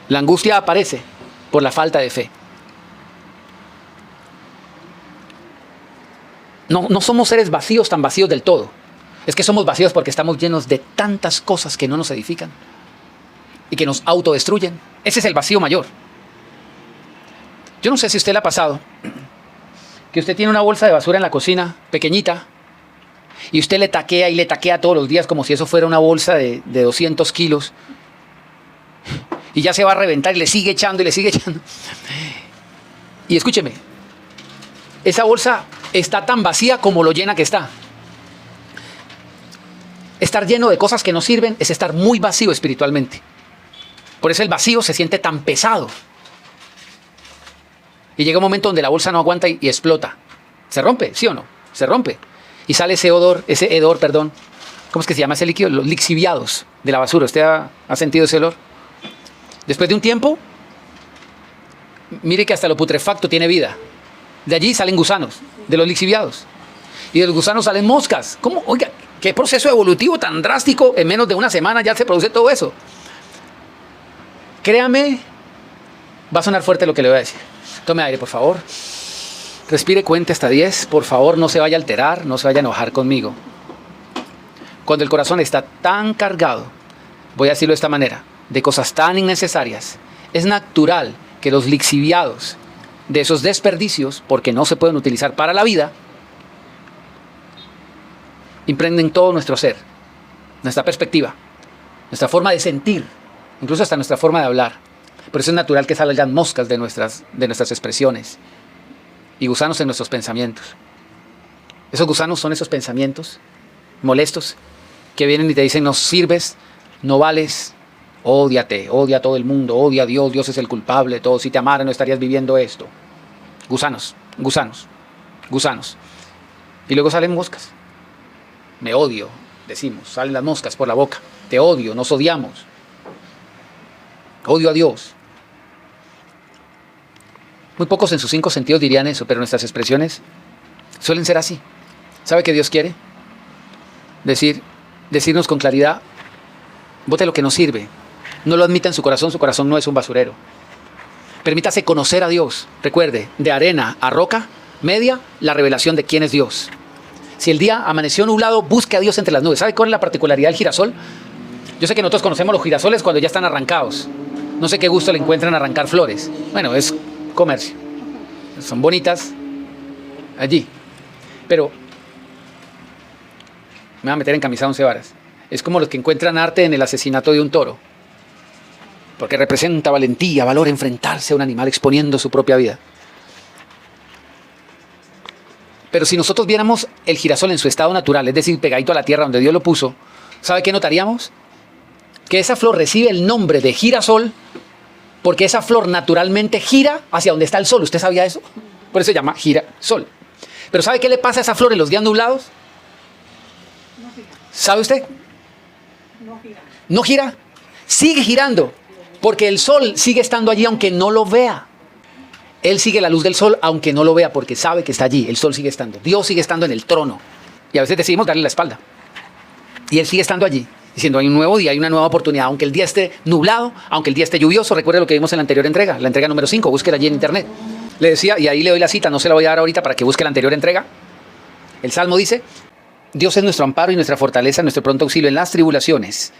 La angustia aparece por la falta de fe. No somos seres vacíos, tan vacíos del todo. Es que somos vacíos porque estamos llenos de tantas cosas que no nos edifican y que nos autodestruyen. Ese es el vacío mayor. Yo no sé si a usted le ha pasado que usted tiene una bolsa de basura en la cocina, pequeñita, y usted le taquea todos los días como si eso fuera una bolsa de 200 kilos. Y ya se va a reventar y le sigue echando y le sigue echando. Y escúcheme, esa bolsa está tan vacía como lo llena que está. Estar lleno de cosas que no sirven es estar muy vacío espiritualmente. Por eso el vacío se siente tan pesado. Y llega un momento donde la bolsa no aguanta y explota. ¿Se rompe? ¿Sí o no? Se rompe. Y sale ese hedor, ¿cómo es que se llama ese líquido? Los lixiviados de la basura. ¿Usted ha sentido ese olor? Después de un tiempo, mire que hasta lo putrefacto tiene vida. De allí salen gusanos, de los lixiviados. Y de los gusanos salen moscas. ¿Cómo? Oiga, ¿qué proceso evolutivo tan drástico? En menos de una semana ya se produce todo eso. Créame, va a sonar fuerte lo que le voy a decir. Tome aire, por favor. Respire, cuente hasta 10. Por favor, no se vaya a alterar, no se vaya a enojar conmigo. Cuando el corazón está tan cargado, voy a decirlo de esta manera, de cosas tan innecesarias, es natural que los lixiviados de esos desperdicios, porque no se pueden utilizar para la vida, imprenden todo nuestro ser, nuestra perspectiva, nuestra forma de sentir, incluso hasta nuestra forma de hablar. Por eso es natural que salgan moscas de nuestras expresiones y gusanos en nuestros pensamientos. Esos gusanos son esos pensamientos molestos que vienen y te dicen: no sirves, no vales, ódiate, odia a todo el mundo, odia a Dios, Dios es el culpable de todo, si te amara no estarías viviendo esto. Gusanos. Y luego salen moscas. Me odio, decimos, salen las moscas por la boca. Te odio, nos odiamos. Odio a Dios. Muy pocos en sus 5 sentidos dirían eso, pero nuestras expresiones suelen ser así. ¿Sabe qué Dios quiere? Decirnos con claridad: bote lo que no sirve. No lo admita en su corazón no es un basurero. Permítase conocer a Dios. Recuerde, de arena a roca, media la revelación de quién es Dios. Si el día amaneció nublado, busque a Dios entre las nubes. ¿Sabe cuál es la particularidad del girasol? Yo sé que nosotros conocemos los girasoles cuando ya están arrancados. No sé qué gusto le encuentran arrancar flores. Bueno, es comercio. Son bonitas allí. Pero me voy a meter en camisa 11 varas. Es como los que encuentran arte en el asesinato de un toro. Porque representa valentía, valor, enfrentarse a un animal exponiendo su propia vida. Pero si nosotros viéramos el girasol en su estado natural, es decir, pegadito a la tierra donde Dios lo puso, ¿sabe qué notaríamos? Que esa flor recibe el nombre de girasol porque esa flor naturalmente gira hacia donde está el sol. ¿Usted sabía eso? Por eso se llama girasol. Pero ¿sabe qué le pasa a esa flor en los días nublados? No gira. ¿Sabe usted? No gira. No gira. Sigue girando porque el sol sigue estando allí aunque no lo vea. Él sigue la luz del sol aunque no lo vea porque sabe que está allí. El sol sigue estando. Dios sigue estando en el trono. Y a veces decidimos darle la espalda. Y Él sigue estando allí, diciendo hay un nuevo día, hay una nueva oportunidad. Aunque el día esté nublado, aunque el día esté lluvioso. Recuerde lo que vimos en la anterior entrega, la entrega número 5. Búsquela allí en internet. Le decía, y ahí le doy la cita, no se la voy a dar ahorita para que busque la anterior entrega. El Salmo dice, Dios es nuestro amparo y nuestra fortaleza, nuestro pronto auxilio en las tribulaciones.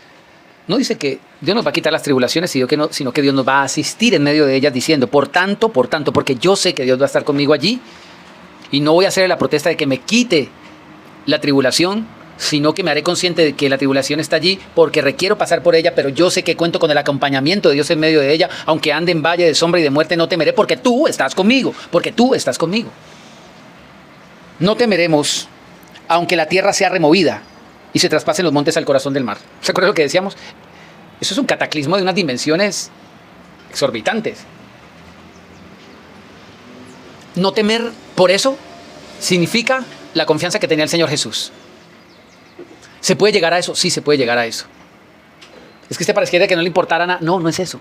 No dice que Dios nos va a quitar las tribulaciones, sino que Dios nos va a asistir en medio de ellas diciendo, por tanto, porque yo sé que Dios va a estar conmigo allí y no voy a hacer la protesta de que me quite la tribulación, sino que me haré consciente de que la tribulación está allí porque requiero pasar por ella, pero yo sé que cuento con el acompañamiento de Dios en medio de ella, aunque ande en valle de sombra y de muerte, no temeré porque tú estás conmigo, No temeremos, aunque la tierra sea removida y se traspasen los montes al corazón del mar. ¿Se acuerdan lo que decíamos? Eso es un cataclismo de unas dimensiones exorbitantes. No temer por eso significa la confianza que tenía el Señor Jesús. ¿Se puede llegar a eso? Sí, se puede llegar a eso. Es que usted pareciera que no le importara nada. No, no es eso.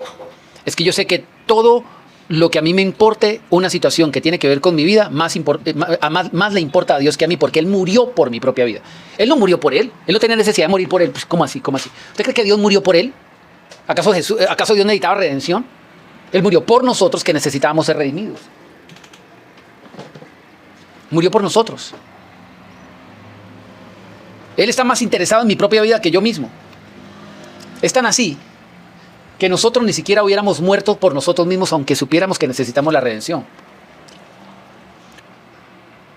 Es que yo sé que todo lo que a mí me importe, una situación que tiene que ver con mi vida, más le importa a Dios que a mí, porque Él murió por mi propia vida. Él no murió por Él. Él no tenía necesidad de morir por Él. Pues, ¿cómo así? ¿Usted cree que Dios murió por Él? ¿Acaso Dios necesitaba redención? Él murió por nosotros que necesitábamos ser redimidos. Murió por nosotros. Él está más interesado en mi propia vida que yo mismo. Es tan así que nosotros ni siquiera hubiéramos muerto por nosotros mismos aunque supiéramos que necesitamos la redención.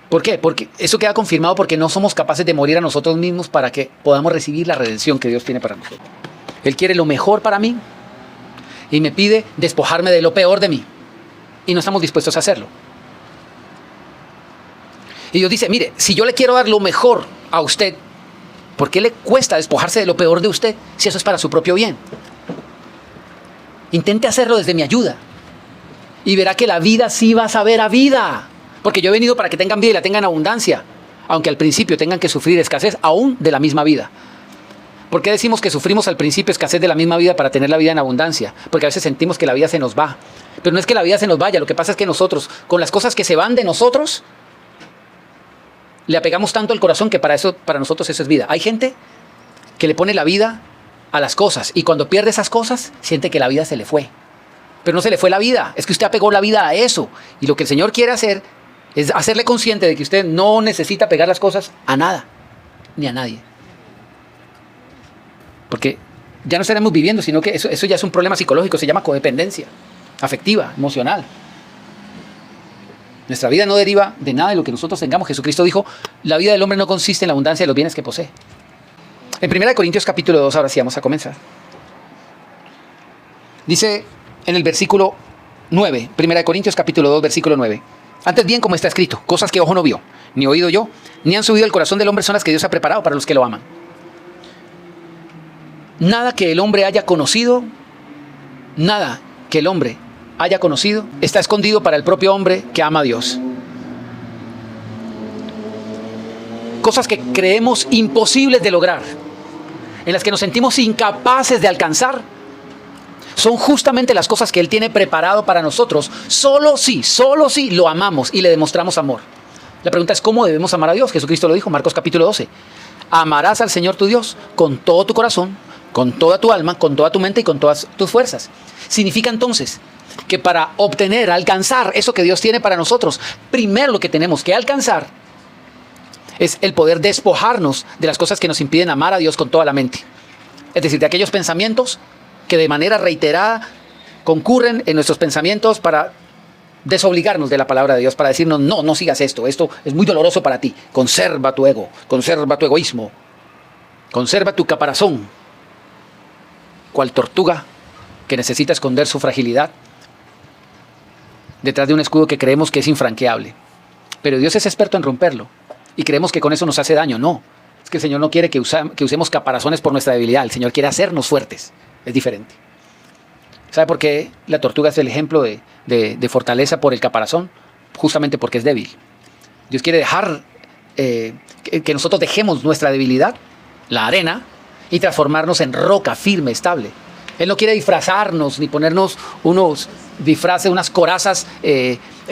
¿Por qué? Porque eso queda confirmado porque no somos capaces de morir a nosotros mismos para que podamos recibir la redención que Dios tiene para nosotros. Él quiere lo mejor para mí y me pide despojarme de lo peor de mí. Y no estamos dispuestos a hacerlo. Y Dios dice, mire, si yo le quiero dar lo mejor a usted, ¿por qué le cuesta despojarse de lo peor de usted si eso es para su propio bien? Intente hacerlo desde mi ayuda y verá que la vida sí va a saber a vida. Porque yo he venido para que tengan vida y la tengan abundancia, aunque al principio tengan que sufrir escasez aún de la misma vida. ¿Por qué decimos que sufrimos al principio escasez de la misma vida para tener la vida en abundancia? Porque a veces sentimos que la vida se nos va. Pero no es que la vida se nos vaya, lo que pasa es que nosotros, con las cosas que se van de nosotros, le apegamos tanto al corazón que para nosotros eso es vida. Hay gente que le pone la vida a las cosas y cuando pierde esas cosas siente que la vida se le fue. Pero no se le fue la vida, es que usted apegó la vida a eso. Y lo que el Señor quiere hacer es hacerle consciente de que usted no necesita pegar las cosas a nada, ni a nadie. Porque ya no estaremos viviendo, sino que eso ya es un problema psicológico, se llama codependencia afectiva, emocional. Nuestra vida no deriva de nada de lo que nosotros tengamos. Jesucristo dijo, la vida del hombre no consiste en la abundancia de los bienes que posee. En 1 Corintios capítulo 2, ahora sí vamos a comenzar. Dice en el versículo 9, 1 Corintios capítulo 2, versículo 9. Antes bien, como está escrito, cosas que ojo no vio, ni oído yo, ni han subido al corazón del hombre son las que Dios ha preparado para los que lo aman. Nada que el hombre haya conocido, está escondido para el propio hombre que ama a Dios. Cosas que creemos imposibles de lograr, en las que nos sentimos incapaces de alcanzar, son justamente las cosas que Él tiene preparado para nosotros, solo si lo amamos y le demostramos amor. La pregunta es, ¿cómo debemos amar a Dios? Jesucristo lo dijo, Marcos capítulo 12. Amarás al Señor tu Dios con todo tu corazón, con toda tu alma, con toda tu mente y con todas tus fuerzas. Significa entonces que para alcanzar eso que Dios tiene para nosotros, primero lo que tenemos que alcanzar es el poder despojarnos de las cosas que nos impiden amar a Dios con toda la mente. Es decir, de aquellos pensamientos que de manera reiterada concurren en nuestros pensamientos para desobligarnos de la palabra de Dios, para decirnos, no sigas esto es muy doloroso para ti. Conserva tu ego, conserva tu egoísmo, conserva tu caparazón, cual tortuga que necesita esconder su fragilidad detrás de un escudo que creemos que es infranqueable. Pero Dios es experto en romperlo y creemos que con eso nos hace daño. No, es que el Señor no quiere que usemos caparazones por nuestra debilidad. El Señor quiere hacernos fuertes. Es diferente. ¿Sabe por qué la tortuga es el ejemplo de fortaleza por el caparazón? Justamente porque es débil. Dios quiere dejar que nosotros dejemos nuestra debilidad, la arena, y transformarnos en roca firme, estable. Él no quiere disfrazarnos ni ponernos unos disfraces, unas corazas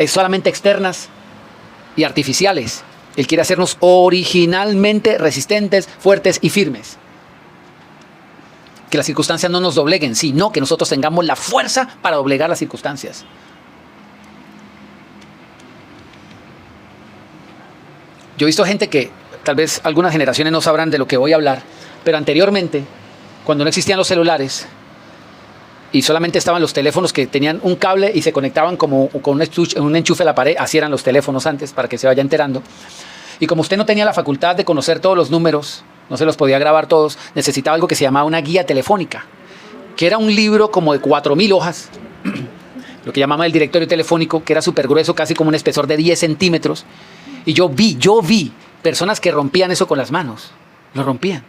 solamente externas y artificiales. Él quiere hacernos originalmente resistentes, fuertes y firmes. Que las circunstancias no nos dobleguen, sino que nosotros tengamos la fuerza para doblegar las circunstancias. Yo he visto gente que, tal vez algunas generaciones no sabrán de lo que voy a hablar, pero anteriormente, cuando no existían los celulares y solamente estaban los teléfonos que tenían un cable y se conectaban como con un enchufe a la pared, así eran los teléfonos antes, para que se vaya enterando. Y como usted no tenía la facultad de conocer todos los números, no se los podía grabar todos, necesitaba algo que se llamaba una guía telefónica, que era un libro como de 4.000 hojas, lo que llamaban el directorio telefónico, que era súper grueso, casi como un espesor de 10 centímetros. Y yo vi personas que rompían eso con las manos, lo rompían.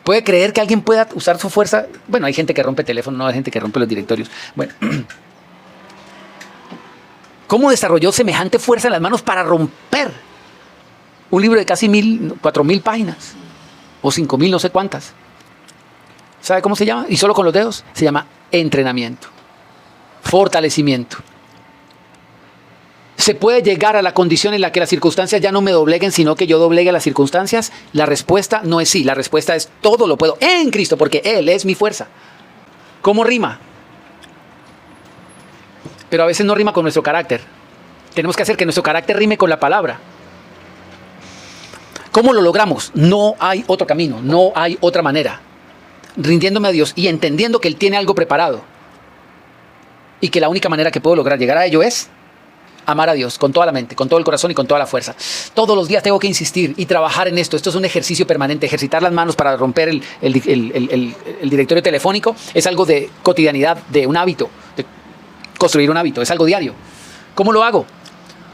¿Puede creer que alguien pueda usar su fuerza? Bueno, hay gente que rompe teléfono, no hay gente que rompe los directorios. Bueno, ¿cómo desarrolló semejante fuerza en las manos para romper un libro de casi 4.000 páginas? O 5.000, no sé cuántas. ¿Sabe cómo se llama? Y solo con los dedos. Se llama entrenamiento, fortalecimiento. ¿Se puede llegar a la condición en la que las circunstancias ya no me dobleguen, sino que yo doblegue las circunstancias? La respuesta no es sí. La respuesta es todo lo puedo en Cristo, porque Él es mi fuerza. ¿Cómo rima? Pero a veces no rima con nuestro carácter. Tenemos que hacer que nuestro carácter rime con la palabra. ¿Cómo lo logramos? No hay otro camino, no hay otra manera. Rindiéndome a Dios y entendiendo que Él tiene algo preparado. Y que la única manera que puedo lograr llegar a ello es amar a Dios con toda la mente, con todo el corazón y con toda la fuerza. Todos los días tengo que insistir y trabajar en esto. Esto es un ejercicio permanente. Ejercitar las manos para romper el directorio telefónico es algo de cotidianidad, de un hábito, de construir un hábito. Es algo diario. ¿Cómo lo hago?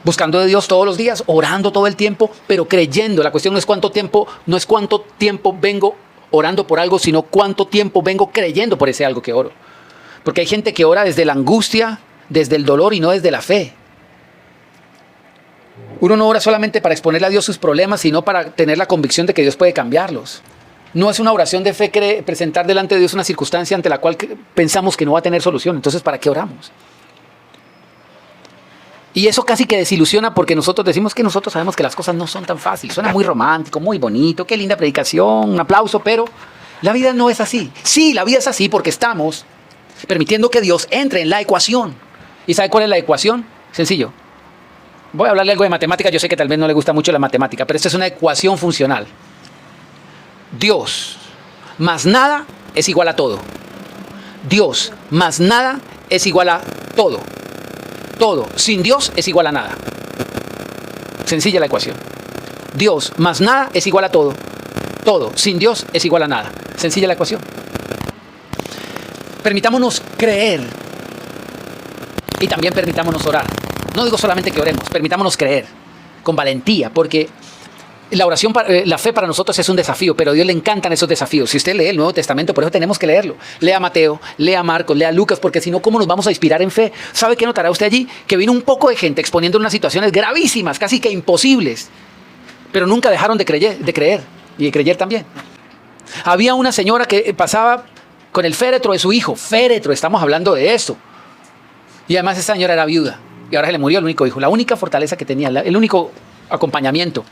Buscando de Dios todos los días, orando todo el tiempo, pero creyendo. La cuestión no es cuánto tiempo vengo orando por algo, sino cuánto tiempo vengo creyendo por ese algo que oro. Porque hay gente que ora desde la angustia, desde el dolor y no desde la fe. Uno no ora solamente para exponerle a Dios sus problemas, sino para tener la convicción de que Dios puede cambiarlos. No es una oración de fe presentar delante de Dios una circunstancia ante la cual pensamos que no va a tener solución. Entonces, ¿para qué oramos? Y eso casi que desilusiona porque nosotros decimos que nosotros sabemos que las cosas no son tan fáciles. Suena muy romántico, muy bonito, qué linda predicación, un aplauso, pero la vida no es así. Sí, la vida es así porque estamos permitiendo que Dios entre en la ecuación. ¿Y sabe cuál es la ecuación? Sencillo. Voy a hablarle algo de matemática, yo sé que tal vez no le gusta mucho la matemática, pero esta es una ecuación funcional. Dios más nada es igual a todo. Dios más nada es igual a todo. Todo sin Dios es igual a nada. Sencilla la ecuación. Dios más nada es igual a todo. Todo sin Dios es igual a nada. Sencilla la ecuación. Permitámonos creer y también permitámonos orar. No digo solamente que oremos, permitámonos creer con valentía, porque la oración, la fe para nosotros es un desafío, pero a Dios le encantan esos desafíos. Si usted lee el Nuevo Testamento, por eso tenemos que leerlo. Lea Mateo, lea Marcos, lea Lucas, porque si no, ¿cómo nos vamos a inspirar en fe? ¿Sabe qué notará usted allí? Que vino un poco de gente exponiendo unas situaciones gravísimas, casi que imposibles, pero nunca dejaron de creer y de creer también. Había una señora que pasaba con el féretro de su hijo. Féretro, estamos hablando de esto. Y además esta señora era viuda. Y ahora se le murió el único hijo, la única fortaleza que tenía, el único acompañamiento.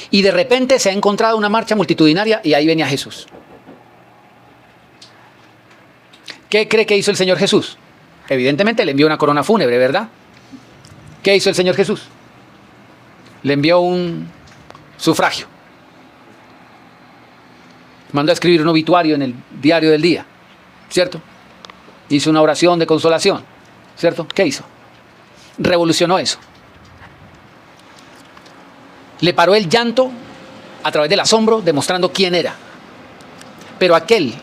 Y de repente se ha encontrado una marcha multitudinaria y ahí venía Jesús. ¿Qué cree que hizo el Señor Jesús? Evidentemente le envió una corona fúnebre, ¿verdad? ¿Qué hizo el Señor Jesús? Le envió un sufragio. Mandó a escribir un obituario en el diario del día, ¿cierto? Hizo una oración de consolación, ¿cierto? ¿Qué hizo? Revolucionó eso. Le paró el llanto a través del asombro, demostrando quién era. Pero aquel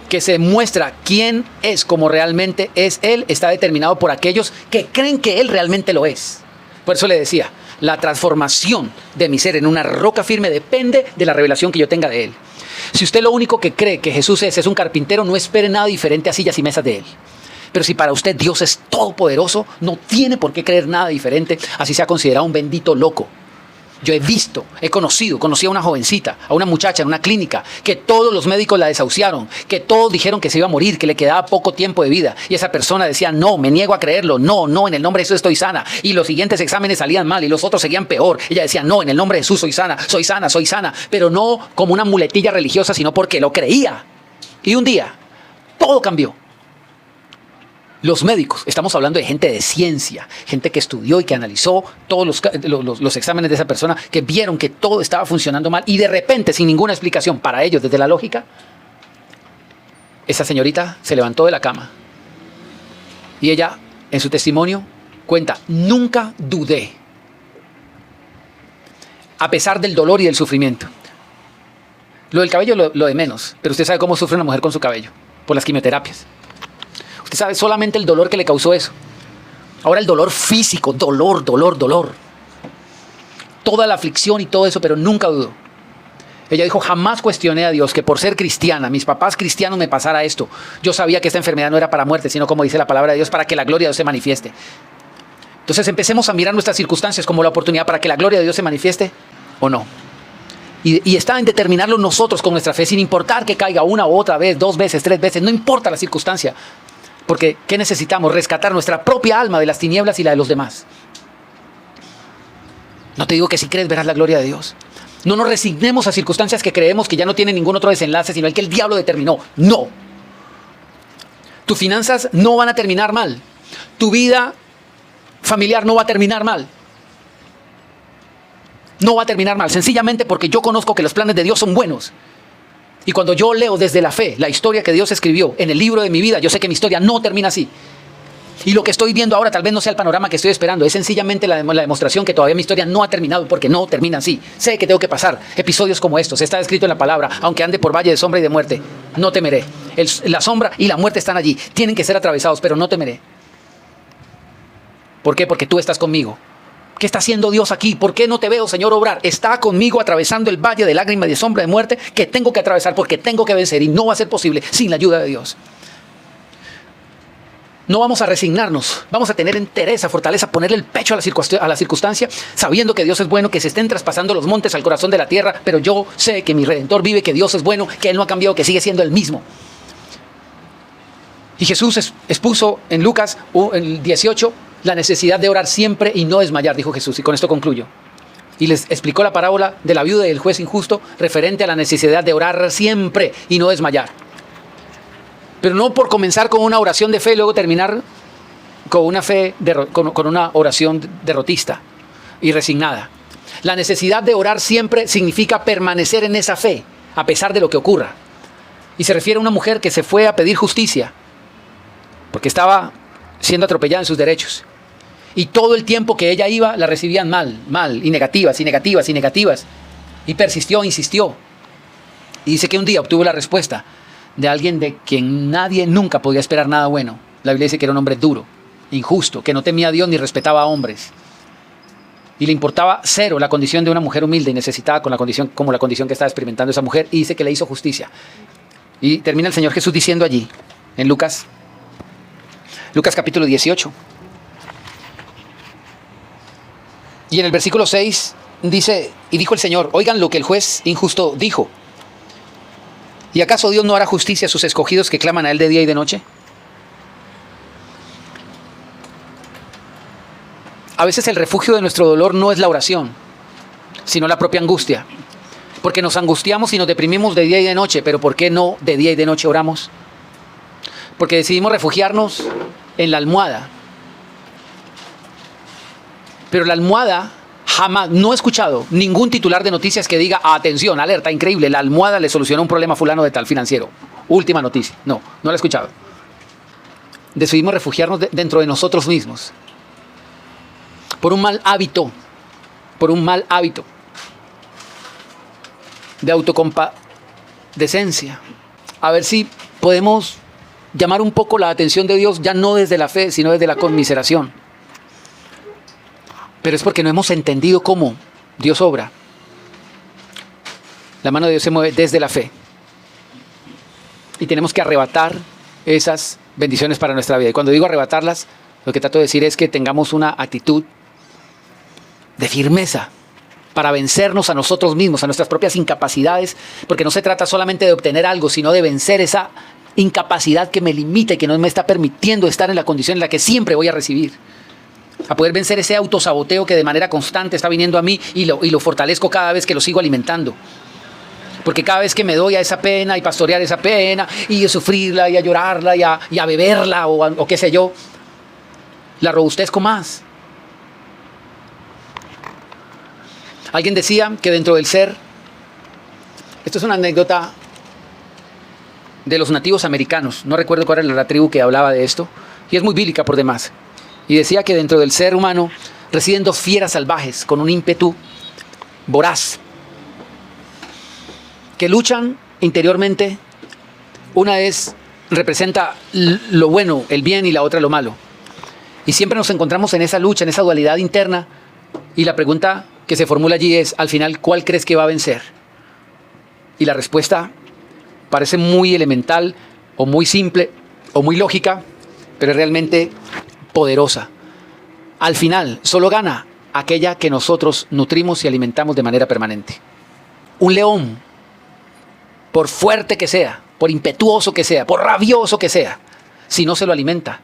que se muestra quién es como realmente es Él, está determinado por aquellos que creen que Él realmente lo es. Por eso le decía, la transformación de mi ser en una roca firme depende de la revelación que yo tenga de Él. Si usted lo único que cree que Jesús es un carpintero, no espere nada diferente a sillas y mesas de Él. Pero si para usted Dios es todopoderoso, no tiene por qué creer nada diferente, así sea considerado un bendito loco. Yo he visto, conocí a una jovencita, a una muchacha en una clínica, que todos los médicos la desahuciaron, que todos dijeron que se iba a morir, que le quedaba poco tiempo de vida. Y esa persona decía, no, me niego a creerlo, no, en el nombre de Jesús estoy sana. Y los siguientes exámenes salían mal y los otros seguían peor. Ella decía, no, en el nombre de Jesús soy sana. Pero no como una muletilla religiosa, sino porque lo creía. Y un día, todo cambió. Los médicos, estamos hablando de gente de ciencia, gente que estudió y que analizó todos los exámenes de esa persona, que vieron que todo estaba funcionando mal y de repente, sin ninguna explicación para ellos desde la lógica, esa señorita se levantó de la cama y ella, en su testimonio, cuenta, nunca dudé, a pesar del dolor y del sufrimiento. Lo del cabello lo de menos, pero usted sabe cómo sufre una mujer con su cabello, por las quimioterapias. Usted sabe solamente el dolor que le causó eso. Ahora el dolor físico, dolor. Toda la aflicción y todo eso, pero nunca dudó. Ella dijo, jamás cuestioné a Dios que por ser cristiana, mis papás cristianos me pasara esto. Yo sabía que esta enfermedad no era para muerte, sino como dice la palabra de Dios, para que la gloria de Dios se manifieste. Entonces empecemos a mirar nuestras circunstancias como la oportunidad para que la gloria de Dios se manifieste o no. Y está en determinarlo nosotros con nuestra fe, sin importar que caiga una u otra vez, 2 veces, 3 veces, no importa la circunstancia. Porque, ¿qué necesitamos? Rescatar nuestra propia alma de las tinieblas y la de los demás. No te digo que si crees verás la gloria de Dios. No nos resignemos a circunstancias que creemos que ya no tienen ningún otro desenlace, sino el que el diablo determinó. No. Tus finanzas no van a terminar mal. Tu vida familiar no va a terminar mal. No va a terminar mal, sencillamente porque yo conozco que los planes de Dios son buenos. Y cuando yo leo desde la fe la historia que Dios escribió en el libro de mi vida, yo sé que mi historia no termina así. Y lo que estoy viendo ahora tal vez no sea el panorama que estoy esperando, es sencillamente la demostración que todavía mi historia no ha terminado porque no termina así. Sé que tengo que pasar episodios como estos, está escrito en la palabra, aunque ande por valle de sombra y de muerte, no temeré. La sombra y la muerte están allí, tienen que ser atravesados, pero no temeré. ¿Por qué? Porque tú estás conmigo. ¿Qué está haciendo Dios aquí? ¿Por qué no te veo, Señor, obrar? Está conmigo atravesando el valle de lágrimas y de sombra de muerte que tengo que atravesar porque tengo que vencer y no va a ser posible sin la ayuda de Dios. No vamos a resignarnos, vamos a tener entereza, fortaleza, ponerle el pecho a la circunstancia, sabiendo que Dios es bueno, que se estén traspasando los montes al corazón de la tierra, pero yo sé que mi Redentor vive, que Dios es bueno, que Él no ha cambiado, que sigue siendo el mismo. Y Jesús expuso en Lucas en el 18 la necesidad de orar siempre y no desmayar, dijo Jesús, y con esto concluyo. Y les explicó la parábola de la viuda y el juez injusto referente a la necesidad de orar siempre y no desmayar. Pero no por comenzar con una oración de fe y luego terminar con una oración derrotista y resignada. La necesidad de orar siempre significa permanecer en esa fe, a pesar de lo que ocurra. Y se refiere a una mujer que se fue a pedir justicia, porque estaba siendo atropellada en sus derechos. Y todo el tiempo que ella iba, la recibían mal, y negativas. Y persistió, insistió. Y dice que un día obtuvo la respuesta de alguien de quien nadie nunca podía esperar nada bueno. La Biblia dice que era un hombre duro, injusto, que no temía a Dios ni respetaba a hombres. Y le importaba cero la condición de una mujer humilde y necesitada como la condición que estaba experimentando esa mujer. Y dice que le hizo justicia. Y termina el Señor Jesús diciendo allí, en Lucas capítulo 18. Y en el versículo 6 dice, y dijo el Señor, oigan lo que el juez injusto dijo. ¿Y acaso Dios no hará justicia a sus escogidos que claman a Él de día y de noche? A veces el refugio de nuestro dolor no es la oración, sino la propia angustia. Porque nos angustiamos y nos deprimimos de día y de noche, pero ¿por qué no de día y de noche oramos? Porque decidimos refugiarnos en la almohada. Pero la almohada, jamás, no he escuchado ningún titular de noticias que diga, atención, alerta, increíble, la almohada le solucionó un problema fulano de tal financiero. Última noticia. No la he escuchado. Decidimos refugiarnos dentro de nosotros mismos. Por un mal hábito de autocompadecencia. A ver si podemos llamar un poco la atención de Dios, ya no desde la fe, sino desde la conmiseración. Pero es porque no hemos entendido cómo Dios obra. La mano de Dios se mueve desde la fe. Y tenemos que arrebatar esas bendiciones para nuestra vida. Y cuando digo arrebatarlas, lo que trato de decir es que tengamos una actitud de firmeza para vencernos a nosotros mismos, a nuestras propias incapacidades, porque no se trata solamente de obtener algo, sino de vencer esa incapacidad que me limita y que no me está permitiendo estar en la condición en la que siempre voy a recibir. A poder vencer ese autosaboteo que de manera constante está viniendo a mí y lo fortalezco cada vez que lo sigo alimentando. Porque cada vez que me doy a esa pena y pastorear esa pena y a sufrirla y a llorarla y a beberla o qué sé yo, la robustezco más. Alguien decía que dentro del ser, esto es una anécdota de los nativos americanos, no recuerdo cuál era la tribu que hablaba de esto, y es muy bíblica por demás, y decía que dentro del ser humano residen dos fieras salvajes con un ímpetu voraz, que luchan interiormente. Una representa lo bueno, el bien, y la otra lo malo. Y siempre nos encontramos en esa lucha, en esa dualidad interna, y la pregunta que se formula allí es, al final, ¿cuál crees que va a vencer? Y la respuesta parece muy elemental, o muy simple, o muy lógica, pero es realmente poderosa. Al final, solo gana aquella que nosotros nutrimos y alimentamos de manera permanente. Un león, por fuerte que sea, por impetuoso que sea, por rabioso que sea, si no se lo alimenta,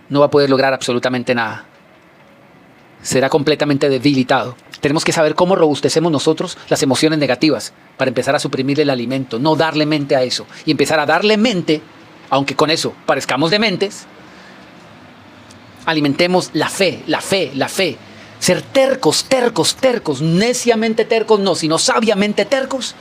no va a poder lograr absolutamente nada. Será completamente debilitado. Tenemos que saber cómo robustecemos nosotros las emociones negativas para empezar a suprimirle el alimento, no darle mente a eso, y empezar a darle mente, aunque con eso parezcamos dementes. Alimentemos la fe, la fe, la fe. Ser tercos, tercos, tercos, neciamente tercos no, sino sabiamente tercos,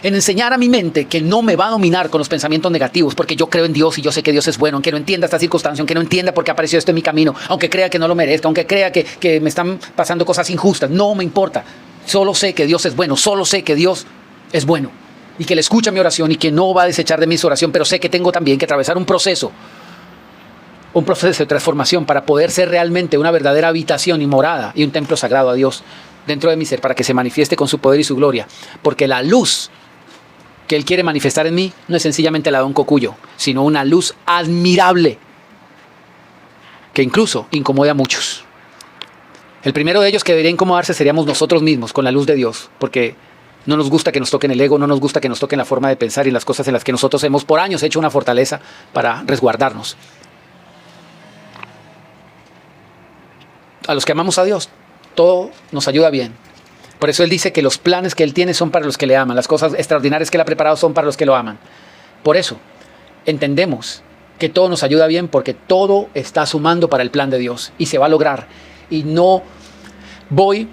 en enseñar a mi mente que no me va a dominar con los pensamientos negativos, porque yo creo en Dios y yo sé que Dios es bueno, aunque no entienda esta circunstancia, aunque no entienda por qué apareció esto en mi camino, aunque crea que no lo merezca, aunque crea que me están pasando cosas injustas, no me importa. Solo sé que Dios es bueno, solo sé que Dios es bueno y que Él escucha mi oración y que no va a desechar de mi oración, pero sé que tengo también que atravesar un proceso de transformación para poder ser realmente una verdadera habitación y morada y un templo sagrado a Dios dentro de mi ser, para que se manifieste con su poder y su gloria, porque la luz que Él quiere manifestar en mí no es sencillamente la de un cocuyo, sino una luz admirable que incluso incomode a muchos. El primero de ellos que debería incomodarse seríamos nosotros mismos con la luz de Dios, porque no nos gusta que nos toquen el ego, no nos gusta que nos toquen la forma de pensar y las cosas en las que nosotros hemos por años hecho una fortaleza para resguardarnos. A los que amamos a Dios, todo nos ayuda bien. Por eso Él dice que los planes que Él tiene son para los que le aman. Las cosas extraordinarias que Él ha preparado son para los que lo aman. Por eso entendemos que todo nos ayuda bien, porque todo está sumando para el plan de Dios y se va a lograr. Y no voy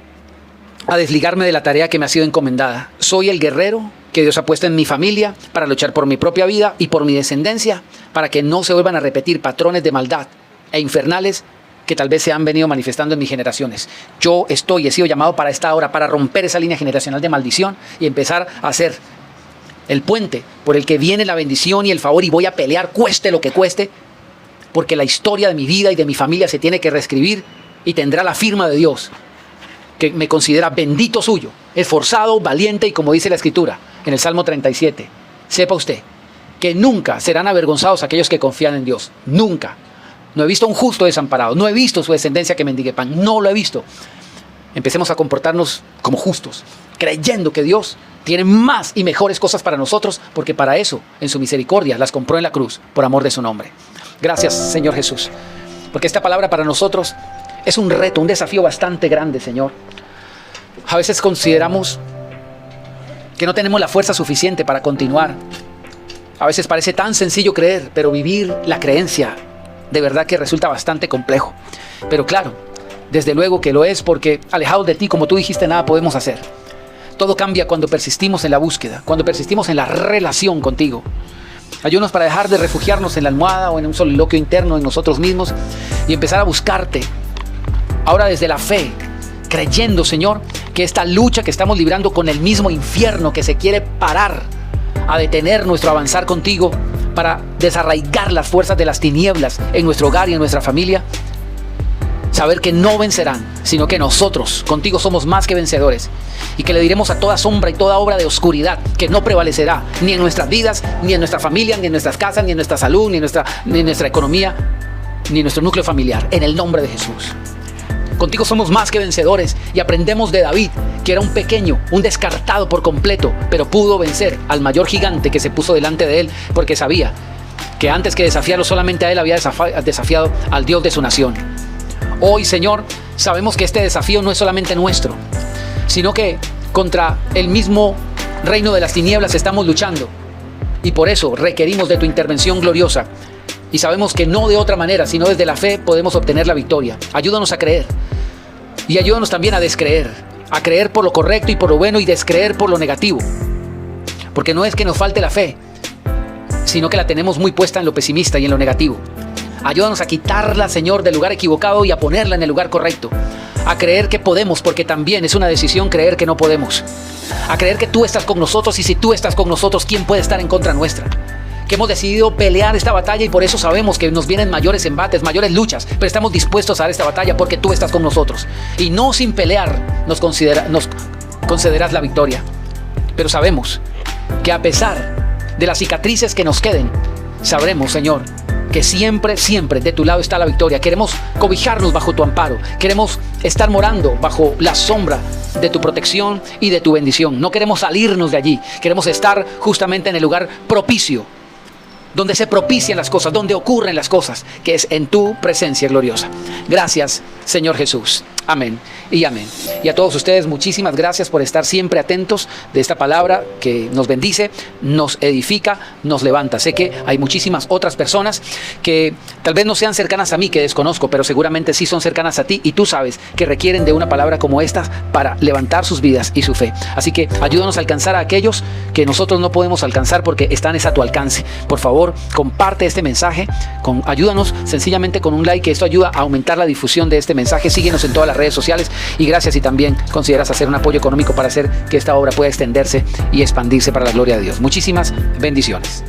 a desligarme de la tarea que me ha sido encomendada. Soy el guerrero que Dios ha puesto en mi familia para luchar por mi propia vida y por mi descendencia, para que no se vuelvan a repetir patrones de maldad e infernales que tal vez se han venido manifestando en mis generaciones. Yo he sido llamado para esta hora, para romper esa línea generacional de maldición y empezar a ser el puente por el que viene la bendición y el favor, y voy a pelear cueste lo que cueste, porque la historia de mi vida y de mi familia se tiene que reescribir y tendrá la firma de Dios, que me considera bendito suyo, esforzado, valiente, y como dice la Escritura en el Salmo 37, sepa usted que nunca serán avergonzados aquellos que confían en Dios. Nunca. No he visto a un justo desamparado, no he visto su descendencia que mendigue pan, no lo he visto. Empecemos a comportarnos como justos, creyendo que Dios tiene más y mejores cosas para nosotros, porque para eso, en su misericordia, las compró en la cruz, por amor de su nombre. Gracias, Señor Jesús, porque esta palabra para nosotros es un reto, un desafío bastante grande, Señor. A veces consideramos que no tenemos la fuerza suficiente para continuar. A veces parece tan sencillo creer, pero vivir la creencia de verdad que resulta bastante complejo. Pero claro, desde luego que lo es, porque alejados de ti, como tú dijiste, nada podemos hacer. Todo cambia cuando persistimos en la búsqueda, cuando persistimos en la relación contigo. Ayúdanos para dejar de refugiarnos en la almohada o en un soliloquio interno en nosotros mismos y empezar a buscarte ahora desde la fe, creyendo, Señor, que esta lucha que estamos librando con el mismo infierno que se quiere parar a detener nuestro avanzar contigo, para desarraigar las fuerzas de las tinieblas en nuestro hogar y en nuestra familia, saber que no vencerán, sino que nosotros contigo somos más que vencedores, y que le diremos a toda sombra y toda obra de oscuridad que no prevalecerá ni en nuestras vidas, ni en nuestra familia, ni en nuestras casas, ni en nuestra salud, ni en nuestra economía, ni en nuestro núcleo familiar, en el nombre de Jesús. Contigo somos más que vencedores y aprendemos de David, que era un pequeño, un descartado por completo, pero pudo vencer al mayor gigante que se puso delante de él porque sabía que antes que desafiarlo solamente a él había desafiado al Dios de su nación. Hoy, Señor, sabemos que este desafío no es solamente nuestro, sino que contra el mismo reino de las tinieblas estamos luchando y por eso requerimos de tu intervención gloriosa. Y sabemos que no de otra manera, sino desde la fe podemos obtener la victoria. Ayúdanos a creer y ayúdanos también a descreer, a creer por lo correcto y por lo bueno y descreer por lo negativo. Porque no es que nos falte la fe, sino que la tenemos muy puesta en lo pesimista y en lo negativo. Ayúdanos a quitarla, Señor, del lugar equivocado y a ponerla en el lugar correcto. A creer que podemos, porque también es una decisión creer que no podemos. A creer que tú estás con nosotros y si tú estás con nosotros, ¿quién puede estar en contra nuestra? Que hemos decidido pelear esta batalla y por eso sabemos que nos vienen mayores embates, mayores luchas, pero estamos dispuestos a dar esta batalla porque tú estás con nosotros. Y no sin pelear nos concederás la victoria. Pero sabemos que a pesar de las cicatrices que nos queden, sabremos, Señor, que siempre, siempre de tu lado está la victoria. Queremos cobijarnos bajo tu amparo. Queremos estar morando bajo la sombra de tu protección y de tu bendición. No queremos salirnos de allí. Queremos estar justamente en el lugar propicio, donde se propician las cosas, donde ocurren las cosas, que es en tu presencia gloriosa. Gracias, Señor Jesús. Amén y amén. Y a todos ustedes, muchísimas gracias por estar siempre atentos de esta palabra que nos bendice, nos edifica, nos levanta. Sé que hay muchísimas otras personas que tal vez no sean cercanas a mí, que desconozco, pero seguramente sí son cercanas a ti y tú sabes que requieren de una palabra como esta para levantar sus vidas y su fe. Así que ayúdanos a alcanzar a aquellos que nosotros no podemos alcanzar porque están a tu alcance. Por favor, comparte este mensaje, ayúdanos sencillamente con un like, que esto ayuda a aumentar la difusión de este mensaje. Síguenos en todas las redes sociales y gracias si también consideras hacer un apoyo económico para hacer que esta obra pueda extenderse y expandirse para la gloria de Dios. Muchísimas bendiciones.